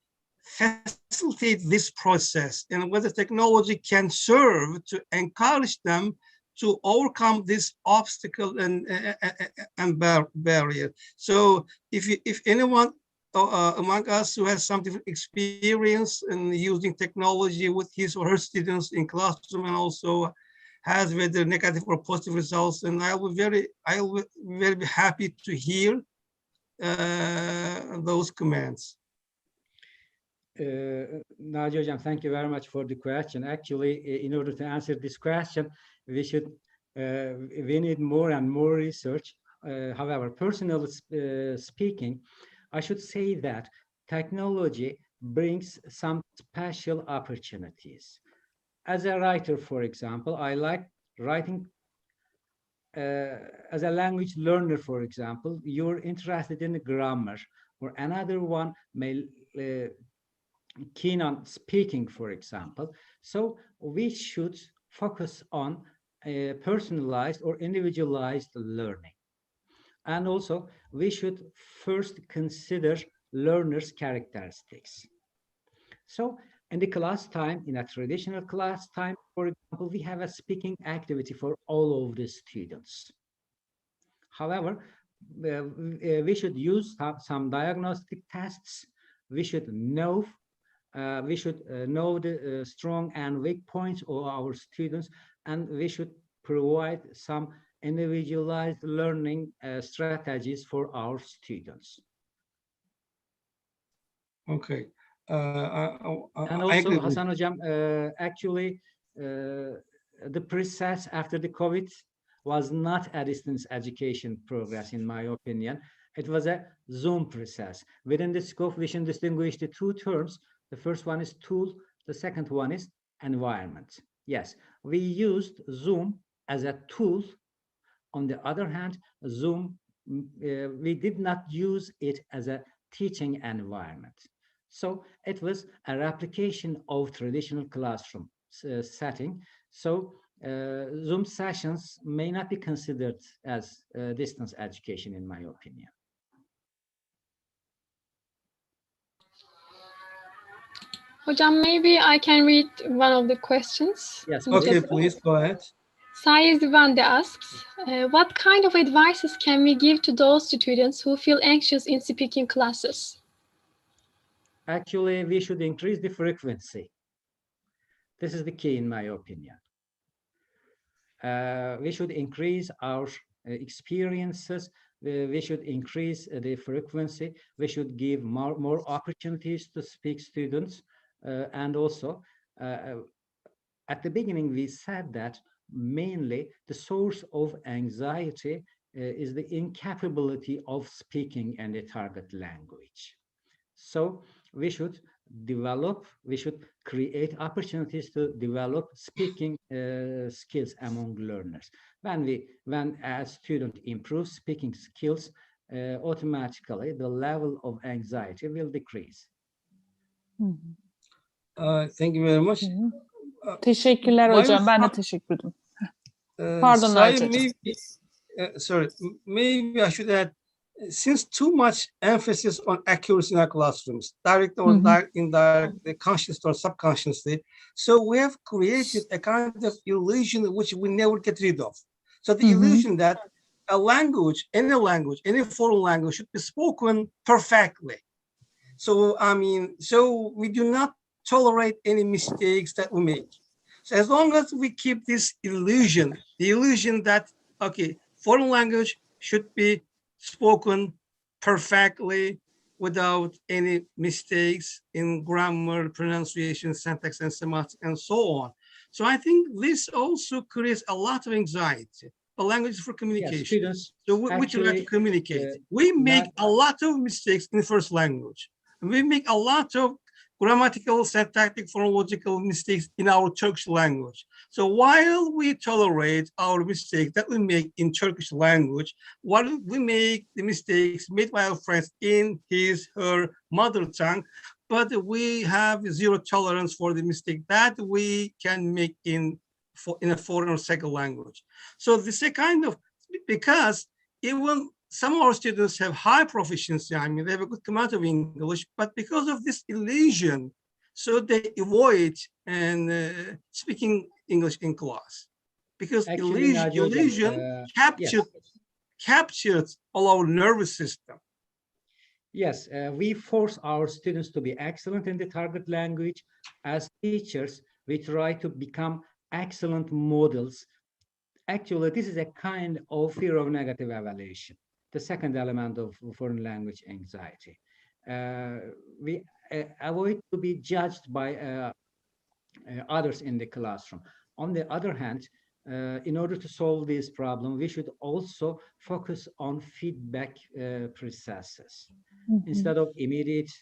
C: facilitate this process and whether technology can serve to encourage them to overcome this obstacle and barrier. So if anyone among us who has some different experience in using technology with his or her students in classroom and also has whether negative or positive results, and I will very happy to hear those comments.
D: Naci Hocam, thank you very much for the question. Actually, in order to answer this question, we need more and more research. However, personally speaking, I should say that technology brings some special opportunities. As a writer, for example, I like writing. As a language learner, for example, you're interested in grammar, or another one may keen on speaking, for example. So we should focus on personalized or individualized learning. And also, we should first consider learners' characteristics. So in the class time, in a traditional class time, for example, we have a speaking activity for all of the students. However, we should use some diagnostic tests. We should know the strong and weak points of our students, and we should provide some individualized learning strategies for our students.
C: Okay.
D: And also, Hasan Hocam, actually, the process after the COVID was not a distance education progress, in my opinion. It was a Zoom process. Within the scope, we should distinguish the two terms. The first one is tool, the second one is environment. Yes, we used Zoom as a tool. On the other hand, Zoom, we did not use it as a teaching environment. So it was a replication of traditional classroom setting. So Zoom sessions may not be considered as distance education, in my opinion.
A: Hocam, maybe I can read one of the questions.
D: Yes.
C: Okay, please go ahead.
A: Sayez Vande asks, what kind of advices can we give to those students who feel anxious in speaking classes?
D: Actually, we should increase the frequency. This is the key, in my opinion. We should increase our experiences. We should increase the frequency. We should give more opportunities to speak students. And also, at the beginning, we said that mainly the source of anxiety is the incapability of speaking in the target language. So we should create opportunities to develop speaking skills among learners. When a student improves speaking skills, automatically the level of anxiety will decrease.
C: Thank you very much.
F: Teşekkürler hocam. Ben de teşekkür ederim. Pardon Naci.
C: Sorry, maybe I should add, since too much emphasis on accuracy in our classrooms, direct or indirect, conscious or subconsciously, so we have created a kind of illusion which we never get rid of. So the illusion that a language, any foreign language should be spoken perfectly. So, I mean, so we do not tolerate any mistakes that we make. So as long as we keep this illusion, the illusion that, okay, foreign language should be spoken perfectly without any mistakes in grammar, pronunciation, syntax, and semantics, and so on. So I think this also creates a lot of anxiety. The language is for communication. Yes, so we try to communicate. We make a lot of mistakes in the first language. We make a lot of grammatical, syntactic, phonological mistakes in our Turkish language. So while we tolerate our mistakes that we make in Turkish language, while we make the mistakes made by our friends in his, her mother tongue, but we have zero tolerance for the mistake that we can make in a foreign or second language. So this is a kind of, because even some of our students have high proficiency, I mean, they have a good amount of English, but because of this illusion, so they avoid speaking English in class. Because actually, illusion captures all our nervous system.
D: Yes, we force our students to be excellent in the target language. As teachers, we try to become excellent models. Actually, this is a kind of fear of negative evaluation. The second element of foreign language anxiety. We avoid to be judged by others in the classroom. On the other hand, in order to solve this problem, we should also focus on feedback processes. Instead of immediate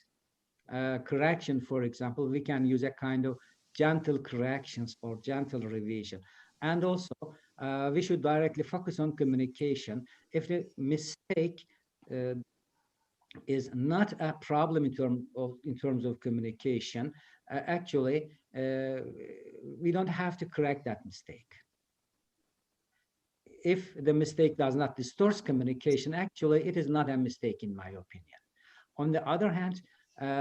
D: correction, for example, we can use a kind of gentle corrections or gentle revision. And also, we should directly focus on communication. If the mistake is not a problem in terms of communication, actually, we don't have to correct that mistake. If the mistake does not distort communication, actually, it is not a mistake, in my opinion. On the other hand,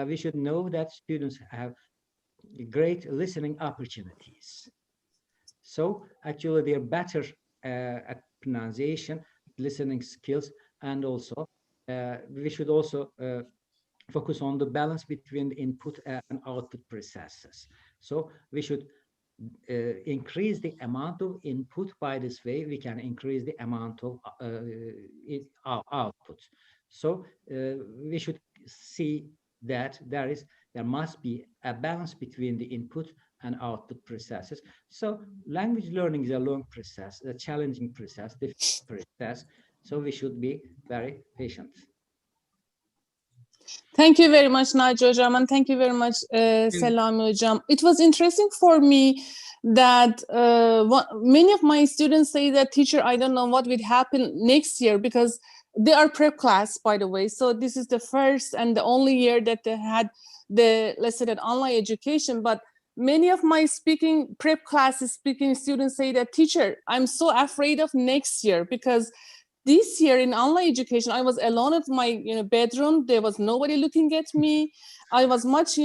D: we should know that students have great listening opportunities. So actually, they're better at pronunciation, listening skills, and also we should also focus on the balance between the input and output processes. So we should increase the amount of input. By this way, we can increase the amount of output. So we should see that there must be a balance between the input and output processes. So language learning is a long process, a challenging process, difficult process. So we should be very patient.
F: Thank you very much, Naci Hocam, and thank you very much, Selami Hocam. It was interesting for me that many of my students say that, teacher, I don't know what will happen next year, because they are prep class, by the way. So this is the first and the only year that they had the, let's say, that online education. But many of my prep classes speaking students say that, teacher, I'm so afraid of next year, because this year in online education, I was alone at my bedroom. There was nobody looking at me. I was much,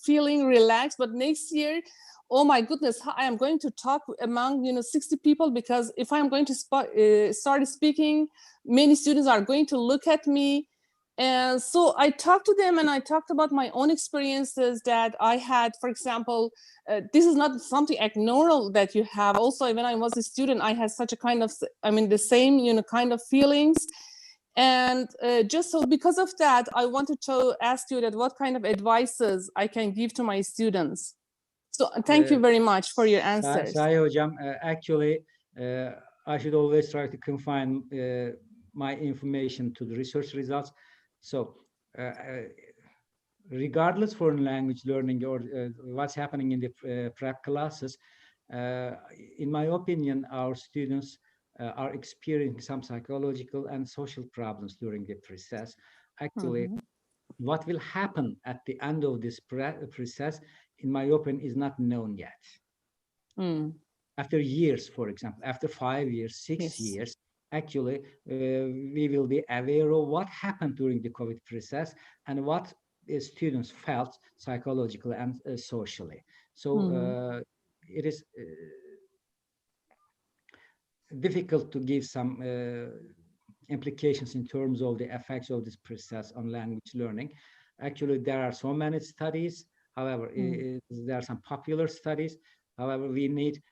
F: feeling relaxed. But next year, oh my goodness, I am going to talk among 60 people, because if I'm going to start speaking, many students are going to look at me. And so I talked to them, and I talked about my own experiences that I had. For example, this is not something abnormal that you have. Also, when I was a student, I had such a kind of, the same, kind of feelings. And just so because of that, I wanted to ask you that what kind of advices I can give to my students. So thank you very much for your answers.
D: Sahi Hocam, actually, I should always try to confine my information to the research results. So regardless foreign language learning or what's happening in the prep classes, in my opinion, our students are experiencing some psychological and social problems during the process. Actually, what will happen at the end of this process, in my opinion, is not known yet. After years, for example, after 5 years, 6 years, actually, we will be aware of what happened during the COVID process and what students felt psychologically and socially. So it is difficult to give some implications in terms of the effects of this process on language learning. Actually, there are so many studies. However, there are some popular studies. However, we need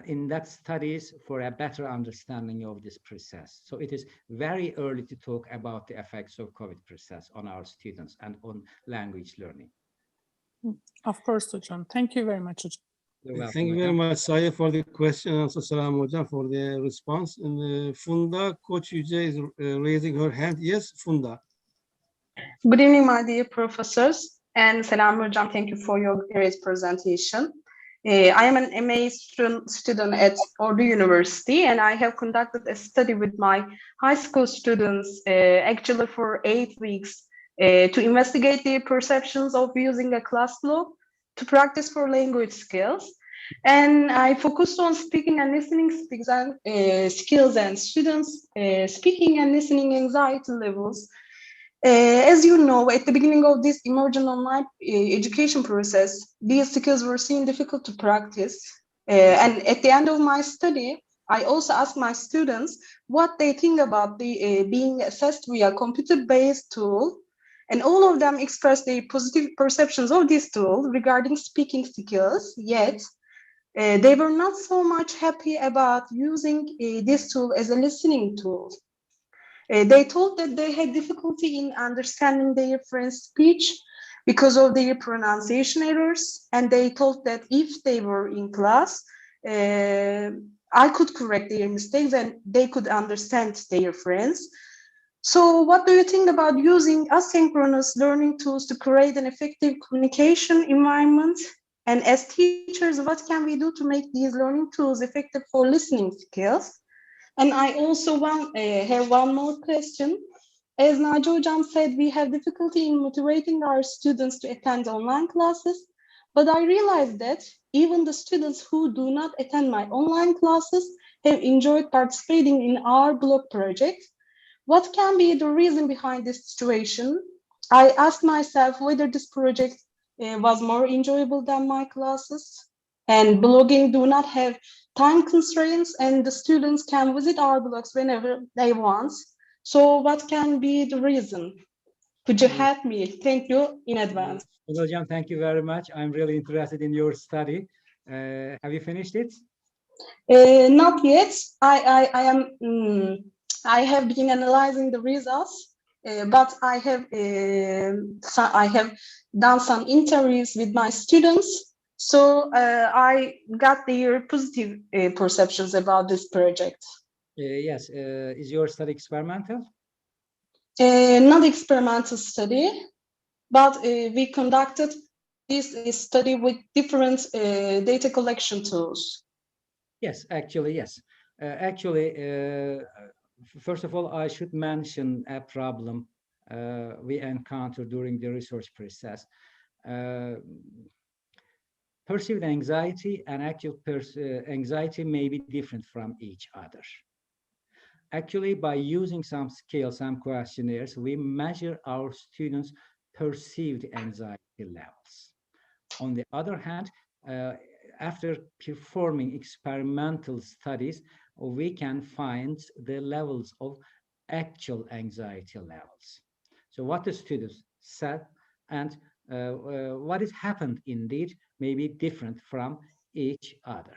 D: in that studies for a better understanding of this process. So it is very early to talk about the effects of COVID process on our students and on language learning.
F: Of course, Hocam. Thank you very much,
C: Hocam. Thank you very much, Sahi, for the question, and also Selami Hocam for the response. And Funda, Coach Yüce is raising her hand. Yes, Funda.
G: Good evening, my dear professors, and Selami Hocam, thank you for your great presentation. I am an MA student at Ordu University, and I have conducted a study with my high school students actually for 8 weeks to investigate their perceptions of using a class log to practice for language skills. And I focused on speaking and listening skills and students' speaking and listening anxiety levels. As you know, at the beginning of this emergent online education process, these skills were seen difficult to practice. And at the end of my study, I also asked my students what they think about the being assessed via computer-based tool. And all of them expressed their positive perceptions of this tool regarding speaking skills, yet they were not so much happy about using this tool as a listening tool. They told that they had difficulty in understanding their friend's speech because of their pronunciation errors. And they told that if they were in class, I could correct their mistakes and they could understand their friends. So what do you think about using asynchronous learning tools to create an effective communication environment? And as teachers, what can we do to make these learning tools effective for listening skills? And I also have one more question. As Naci Hocam said, we have difficulty in motivating our students to attend online classes, but I realized that even the students who do not attend my online classes have enjoyed participating in our blog project. What can be the reason behind this situation? I asked myself whether this project was more enjoyable than my classes. And blogging do not have time constraints, and the students can visit our blogs whenever they want. So what can be the reason? Could you help me? Thank you in advance.
D: Hocam, thank you very much. I'm really interested in your study. Have you finished it?
G: Not yet. I am. I have been analyzing the results, but I have done some interviews with my students, so I got their positive perceptions about this project.
D: Yes. Is your study experimental?
G: Not experimental study, but we conducted this study with different data collection tools.
D: Yes, actually, yes. First of all, I should mention a problem we encountered during the research process. Perceived anxiety and actual anxiety may be different from each other. Actually, by using some scales, some questionnaires, we measure our students' perceived anxiety levels. On the other hand, after performing experimental studies, we can find the levels of actual anxiety levels. So what the students said and what has happened indeed may be different from each other.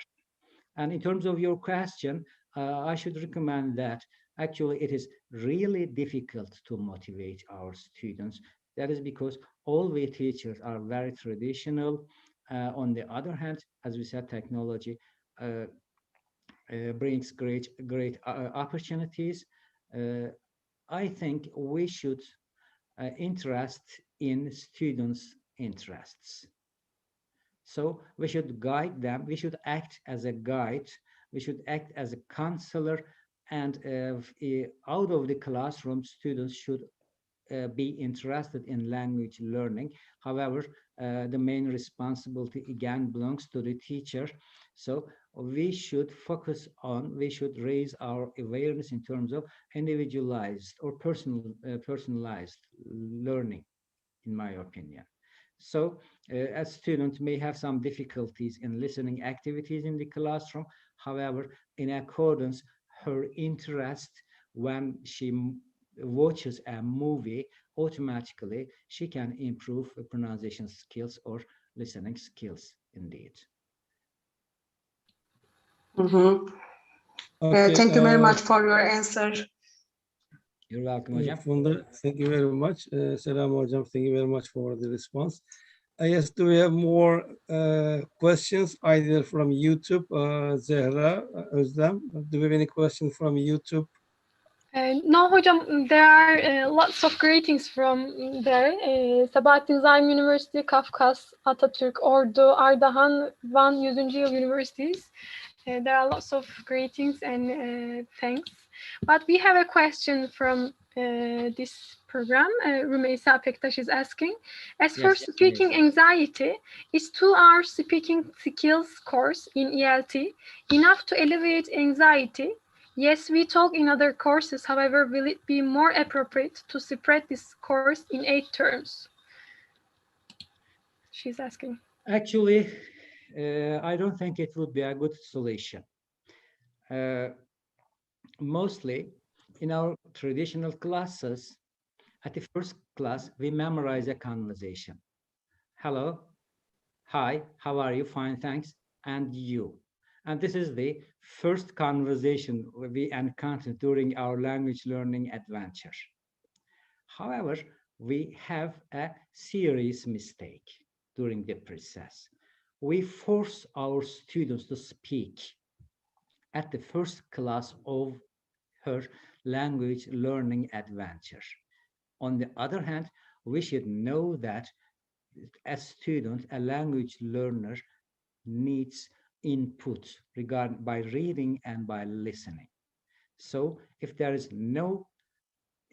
D: And in terms of your question, I should recommend that actually it is really difficult to motivate our students. That is because all we teachers are very traditional. On the other hand, as we said, technology brings great opportunities. I think we should interest in students' interests. So we should guide them. We should act as a guide. We should act as a counselor. And out of the classroom, students should be interested in language learning. However, the main responsibility again belongs to the teacher. So we should focus on, we should raise our awareness in terms of individualized or personalized learning, in my opinion. So a student may have some difficulties in listening activities in the classroom. However, in accordance her interest, when she watches a movie, automatically she can improve pronunciation skills or listening skills indeed.
C: Okay,
G: Thank you very much for your answer.
D: You're welcome, hocam.
C: Funda, thank you very much. Selami hocam, thank you very much for the response. I guess, do we have more questions either from YouTube, Zehra, Özlem? Do we have any questions from YouTube?
A: No, hocam, there are lots of greetings from there. Sabahattin Zaim University, Kafkas, Atatürk, Ordu, Ardahan, Van, 100. Yıl universities. There are lots of greetings and thanks. But we have a question from this program. Rumeysa Pektaş is asking, as for speaking anxiety, is 2 hour speaking skills course in ELT enough to alleviate anxiety? Yes, we talk in other courses. However, will it be more appropriate to spread this course in 8 terms? She's asking.
D: Actually, I don't think it would be a good solution. Mostly in our traditional classes, at the first class, we memorize a conversation. Hello, hi, how are you? Fine, thanks. And you. And this is the first conversation we encounter during our language learning adventure. However, we have a serious mistake during the process. We force our students to speak at the first class of her language learning adventure. On the other hand, we should know that a student, a language learner, needs input by reading and by listening. So if there is no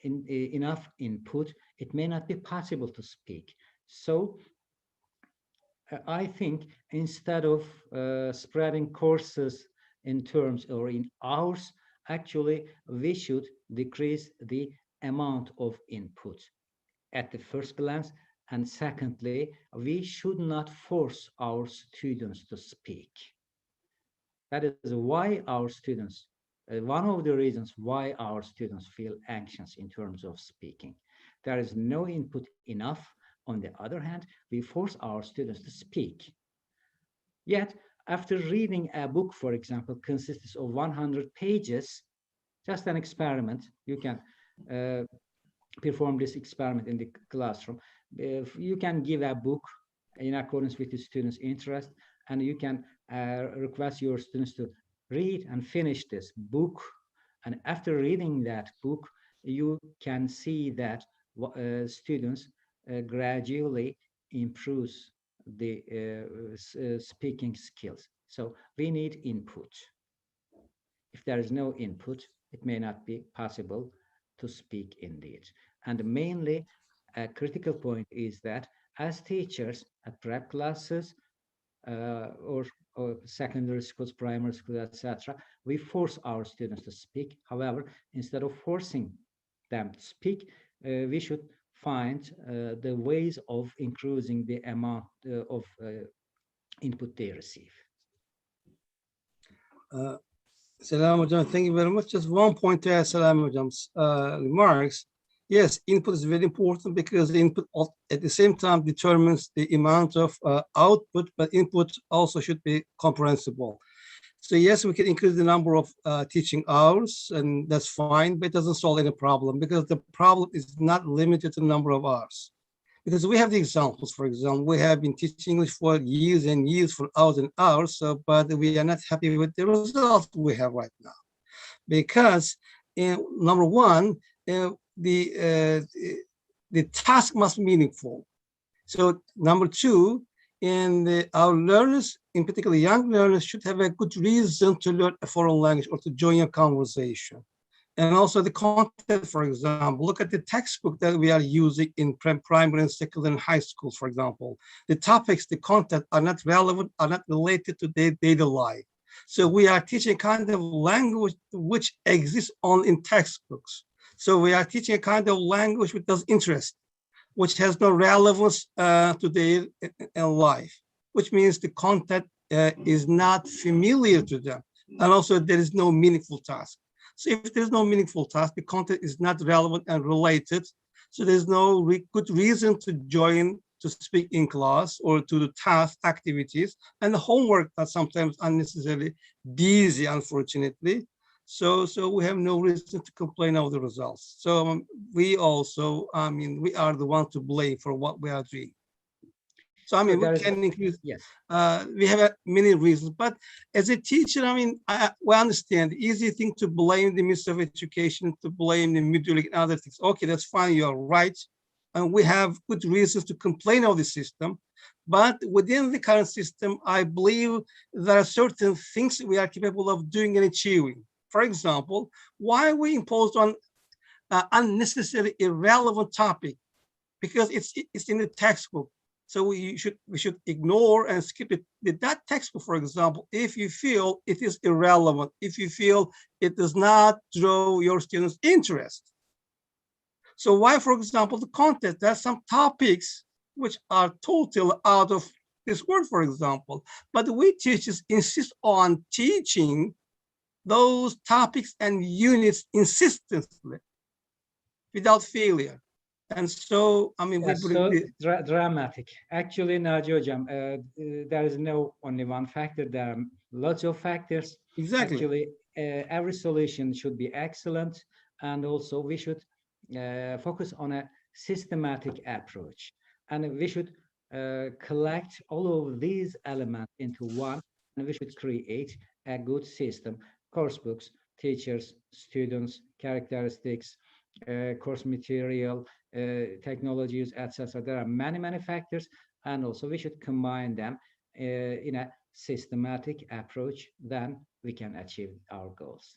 D: enough input, it may not be possible to speak. So I think instead of spreading courses in terms or in hours, actually we should decrease the amount of input at the first glance. And secondly, we should not force our students to speak. That is why our students one of the reasons why our students feel anxious in terms of speaking. There is no input enough. On the other hand, we force our students to speak. Yet, after reading a book, for example, consists of 100 pages, just an experiment, you can perform this experiment in the classroom. If you can give a book in accordance with the students' interest, and you can request your students to read and finish this book. And after reading that book, you can see that students gradually improves the speaking skills. So we need input. If there is no input, it may not be possible to speak indeed. And mainly, a critical point is that as teachers at prep classes or secondary schools, primary schools, etc., we force our students to speak. However, instead of forcing them to speak, we should find the ways of increasing the amount of input they receive.
C: Selami Hocam, thank you very much. Just one point to add Selami Hocam's remarks. Yes, input is very important because the input at the same time determines the amount of output, but input also should be comprehensible. So yes, we can increase the number of teaching hours, and that's fine, but it doesn't solve any problem because the problem is not limited to the number of hours. Because we have the examples, for example, we have been teaching English for years and years, for hours and hours, so, but we are not happy with the results we have right now. Because number one, the task must be meaningful. So number two, our learners, in particular young learners, should have a good reason to learn a foreign language or to join a conversation. And also the content, for example, look at the textbook that we are using in primary and secondary and high schools, for example. The topics, the content are not relevant, are not related to their daily life. So we are teaching a kind of language which exists only in textbooks. So we are teaching a kind of language which does interest, which has no relevance to their life, which means the content is not familiar to them. And also there is no meaningful task. So if there's no meaningful task, the content is not relevant and related. So there's no good reason to join, to speak in class or to the task activities. And the homework are sometimes unnecessarily busy, unfortunately. So we have no reason to complain of the results. So we also, we are the ones to blame for what we are doing. So we can increase,
D: yes.
C: We have many reasons, but as a teacher, we understand the easy thing to blame the Ministry of Education, to blame the Müdürlük and other things. Okay, that's fine, you're right. And we have good reasons to complain of the system. But within the current system, I believe there are certain things we are capable of doing and achieving. For example, why we imposed on unnecessary irrelevant topic? Because it's in the textbook. So we should ignore and skip it. That textbook, for example, if you feel it is irrelevant, if you feel it does not draw your students' interest. So why, for example, the content, there are some topics which are totally out of this world, for example, but we teachers insist on teaching those topics and units insistently without failure. And so,
D: dramatic. Actually, Naci Hocam, there is no only one factor. There are lots of factors.
C: Exactly.
D: Actually, every solution should be excellent, and also we should focus on a systematic approach, and we should collect all of these elements into one, and we should create a good system. Course books, teachers, students, characteristics, course material, technologies, etc. There are many factors, and also we should combine them in a systematic approach. Then we can achieve our goals.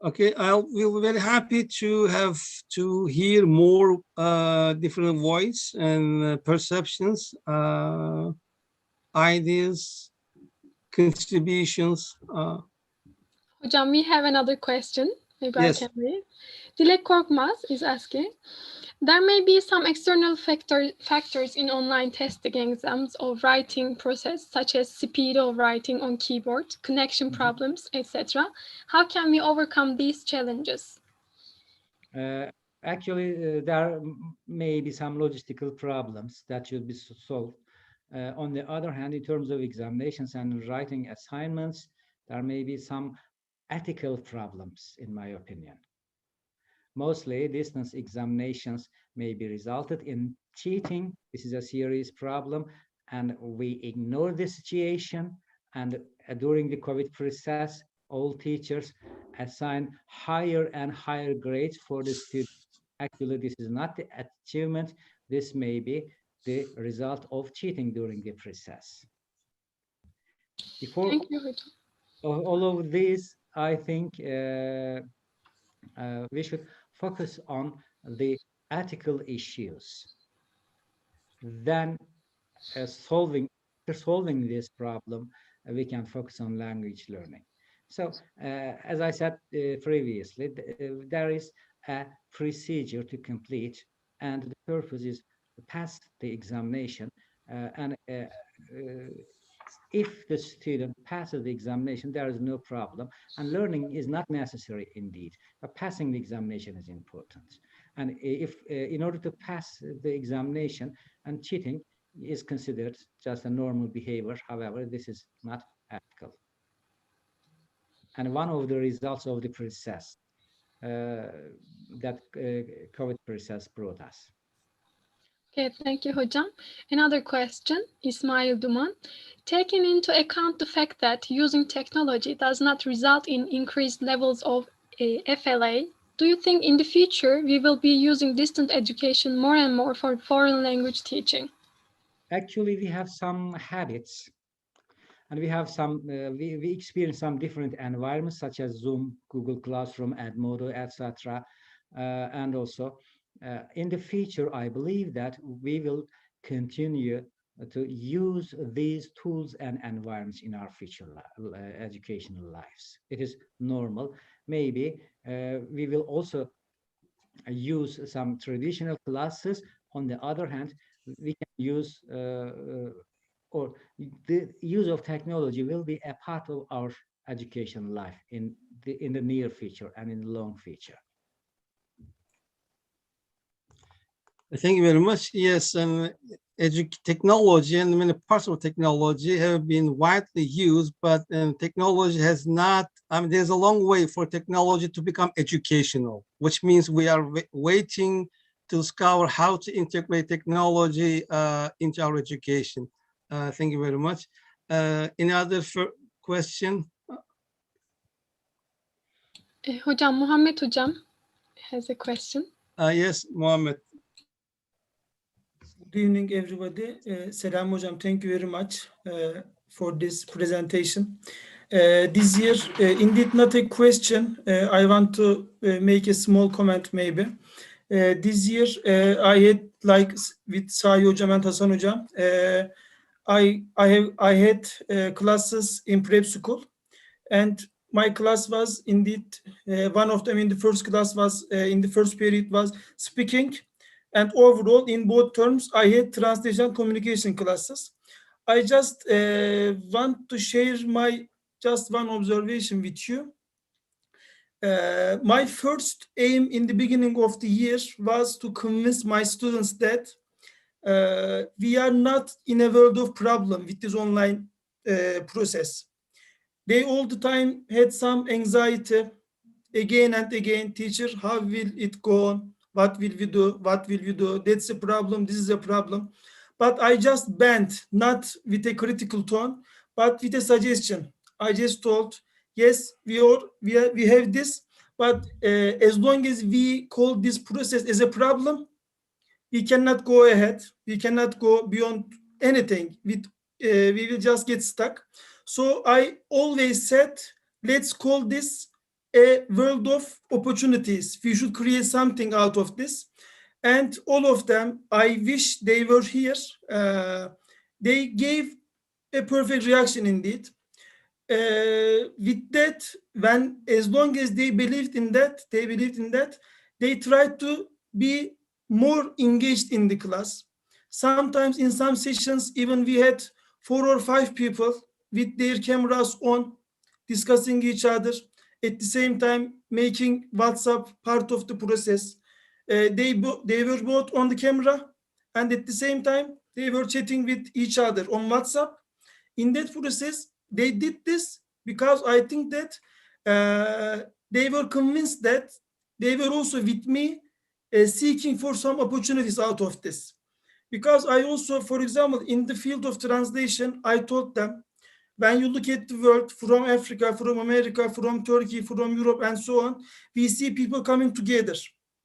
C: Okay, we'll be very happy to hear more different voice and perceptions, ideas, contributions.
A: Hocam, we have another question Maybe
C: Yes.
A: I can read. Dilek Korkmaz is asking, there may be some external factors in online testing exams or writing process, such as speed of writing on keyboard, connection problems, etc. How can we overcome these challenges?
D: Actually, there may be some logistical problems that should be solved. On the other hand, in terms of examinations and writing assignments, there may be some ethical problems, in my opinion. Mostly, distance examinations may be resulted in cheating. This is a serious problem, and we ignore the situation. And during the COVID process, all teachers assign higher and higher grades for the students. Actually, this is not the achievement. This may be the result of cheating during the process. Before
A: Thank you, Hocam.
D: all of this, I think we should focus on the ethical issues. Then, solving this problem, we can focus on language learning. So, as I said previously, there is a procedure to complete, and the purpose is to pass the examination. And if the student passes the examination, there is no problem, and learning is not necessary indeed, but passing the examination is important. And if in order to pass the examination, and cheating is considered just a normal behavior, however, this is not ethical. And one of the results of the process that COVID process brought us.
A: Okay, thank you, Hocam. Another question, Ismail Duman. Taking into account the fact that using technology does not result in increased levels of FLA, do you think in the future we will be using distant education more and more for foreign language teaching?
D: Actually, we have some habits, and we have some, we experience some different environments such as Zoom, Google Classroom, Edmodo, etc. And also, in the future, I believe that we will continue to use these tools and environments in our future educational lives. It is normal. Maybe we will also use some traditional classes. On the other hand, we can use or the use of technology will be a part of our education life in the near future and in the long future.
C: Thank you very much. Yes, and technology and many parts of technology have been widely used, but technology has not, I mean, there's a long way for technology to become educational, which means we are waiting to discover how to integrate technology into our education. Thank you very much. Any other question?
A: Hocam, Muhammed Hocam has a question.
C: Yes, Mohammed.
H: Good evening, everybody. Selam Hocam, thank you very much for this presentation. This year, indeed not a question. I want to make a small comment maybe. This year, I had, like with Sahi Hocam and Hasan Hocam, I had classes in prep school, and my class was indeed, one of them in the first class was, in the first period was speaking. And overall, in both terms, I had translation communication classes. I just want to share my just one observation with you. My first aim in the beginning of the year was to convince my students that we are not in a world of problem with this online process. They all the time had some anxiety, again and again, teacher, how will it go on? What will we do? What will we do? That's a problem. This is a problem. But I just bent, not with a critical tone, but with a suggestion. I just told, yes, we have this, but as long as we call this process as a problem, we cannot go ahead. We cannot go beyond anything. We will just get stuck. So I always said, let's call this a world of opportunities. We should create something out of this. And all of them, I wish they were here. They gave a perfect reaction indeed. with that, as long as they believed in that, they tried to be more engaged in the class. Sometimes in some sessions, even we had 4 or 5 people with their cameras on, discussing each other, at the same time making WhatsApp part of the process. They were both on the camera, and at the same time they were chatting with each other on WhatsApp. In that process, they did this because I think that they were convinced that they were also with me seeking for some opportunities out of this. Because I also, for example, in the field of translation, I told them, when you look at the world from Africa, from America, from Turkey, from Europe, and so on, we see people coming together.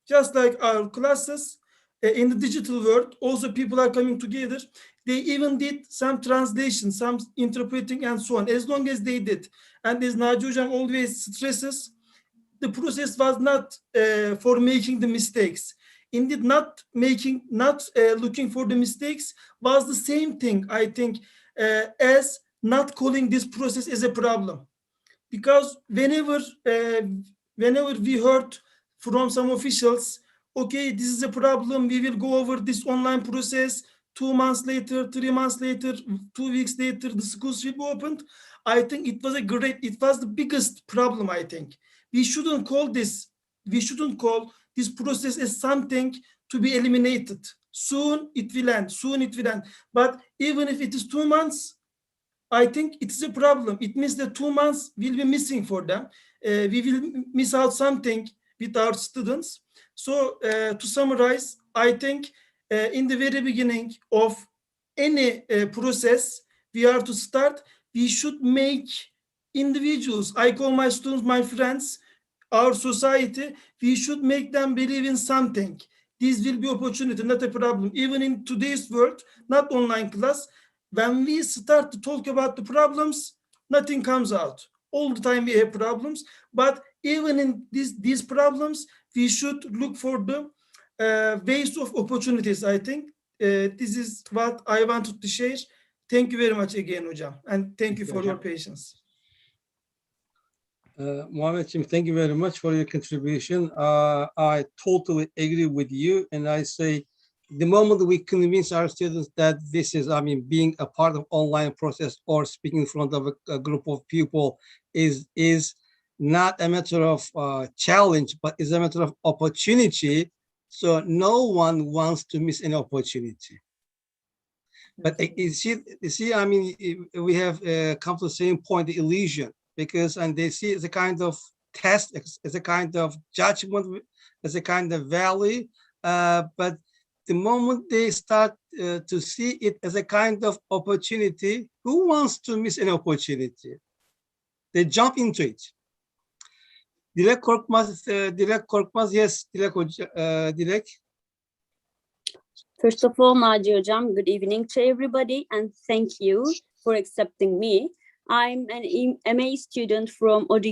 H: Just like our classes, in the digital world, also people are coming together. They even did some translation, some interpreting, and so on, as long as they did. And as Naci Hocam always stresses, the process was not for making the mistakes. Indeed, not looking for the mistakes was the same thing, I think, as not calling this process as a problem. Because whenever we heard from some officials, okay, this is a problem, we will go over this online process, 2 months later, 3 months later, 2 weeks later, the schools will be opened. I think it was the biggest problem, I think. We shouldn't call this process as something to be eliminated. Soon it will end. But even if it is 2 months, I think it is a problem. It means that 2 months will be missing for them. We will miss out something with our students. So to summarize, I think in the very beginning of any process we are to start, we should make individuals, I call my students my friends, our society, we should make them believe in something. This will be opportunity, not a problem. Even in today's world, not online class, when we start to talk about the problems, nothing comes out. All the time we have problems, but even in these problems, we should look for the ways of opportunities, I think. This is what I wanted to share. Thank you very much again, Hocam, and thank you for your patience.
C: Muhammedciğim, thank you very much for your contribution. I totally agree with you, and I say the moment we convince our students that this is, being a part of online process or speaking in front of a group of people is not a matter of challenge, but is a matter of opportunity. So no one wants to miss an opportunity. But you see, we have come to the same point, the illusion, and they see it as a kind of test, as a kind of judgment, as a kind of value. But the moment they start to see it as a kind of opportunity, who wants to miss an opportunity? They jump into it. Dilek Korkmaz, yes, Dilek.
I: First of all, Naci Hocam, good evening to everybody, and thank you for accepting me. I'm an MA student from Ordu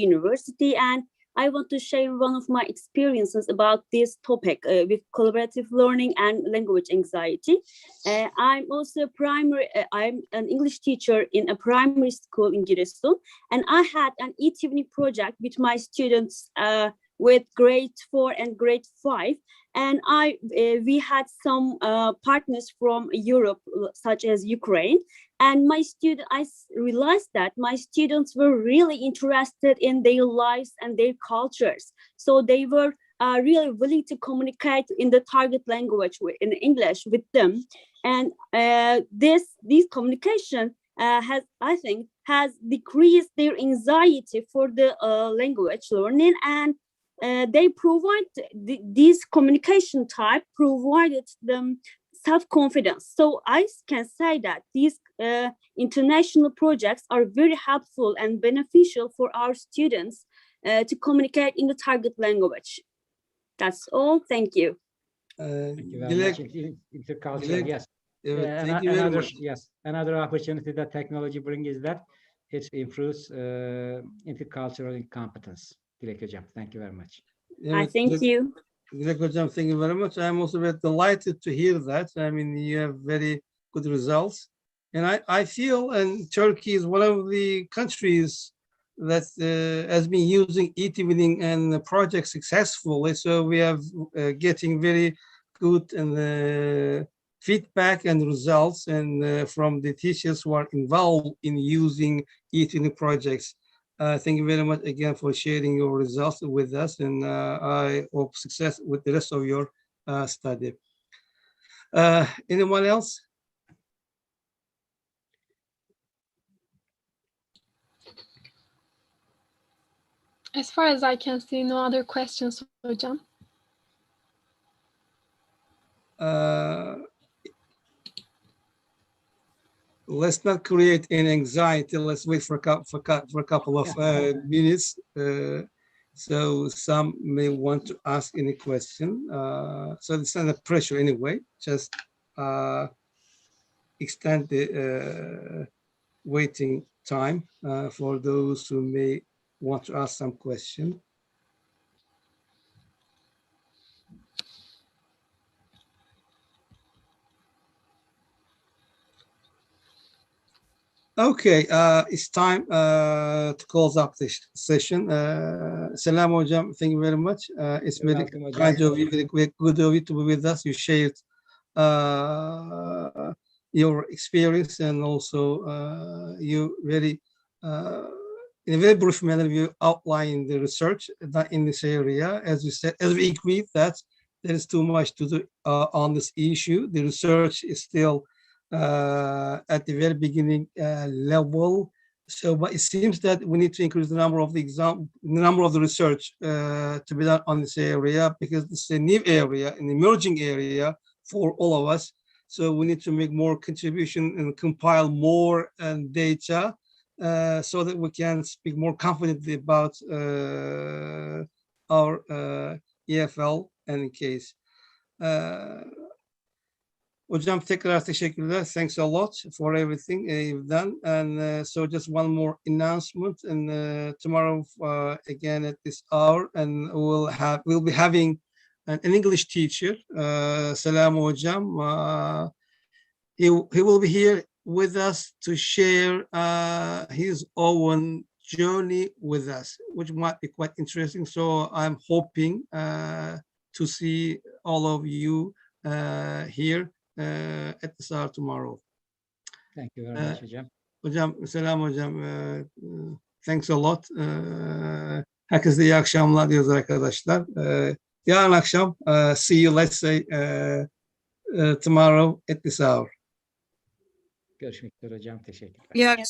I: University, and I want to share one of my experiences about this topic with collaborative learning and language anxiety. I'm also I'm an English teacher in a primary school in Giresun, and I had an e-tuning project with my students with grade 4 and grade 5. And we had some partners from Europe, such as Ukraine. And I realized that my students were really interested in their lives and their cultures. So they were really willing to communicate in the target language, in English, with them. And this communication has decreased their anxiety for the language learning, and they provide this communication type provided them self-confidence. So I can say that these international projects are very helpful and beneficial for our students to communicate in the target language. That's all. Thank you.
D: Thank you very much. Intercultural, yes.
C: Thank you very much.
D: Yes, another opportunity that technology brings is that it improves intercultural competence. Dilek Hocam, thank you very much.
I: I thank you.
C: Dilek Hocam, thank you very much. I'm also very delighted to hear that. You have very good results. And I feel, and Turkey is one of the countries that has been using e-twinning and the project successfully. So we have getting very good and feedback and results, and from the teachers who are involved in using e-twinning projects. Thank you very much again for sharing your results with us, and I hope success with the rest of your study. Anyone else?
A: As far as I can see, no other questions, hocam.
C: Let's not create any anxiety. Let's wait for a couple of minutes. So some may want to ask any question. So it's not a pressure anyway. Just extend the waiting time for those who may want to ask some question. Okay, it's time to close up this session. Selami hocam, thank you very much. It's very kind of you, very good of you to be with us. You shared your experience, and also you very, in a very brief manner, you outlined the research in this area. As you said, as we agree that there is too much to do on this issue. The research is still at the very beginning level. So, but it seems that we need to increase the number of the research to be done on this area, because it's a new area, an emerging area for all of us. So we need to make more contribution and compile more data so that we can speak more confidently about our EFL and case. Hocam tekrar teşekkürler. Thanks a lot for everything you've done. And so just one more announcement. And tomorrow again at this hour, and we'll be having an English teacher, Selami hocam. He will be here with us to share his own journey with us, which might be quite interesting. So I'm hoping to see all of you here at the hour tomorrow.
D: Thank you very much, hocam.
C: Hocam, Selami hocam, thanks a lot. Herkese iyi akşamlar diyoruz arkadaşlar. Yarın akşam, see you, let's say, tomorrow at this hour.
D: Görüşmek üzere hocam. Teşekkürler.
J: İyi akşamlar.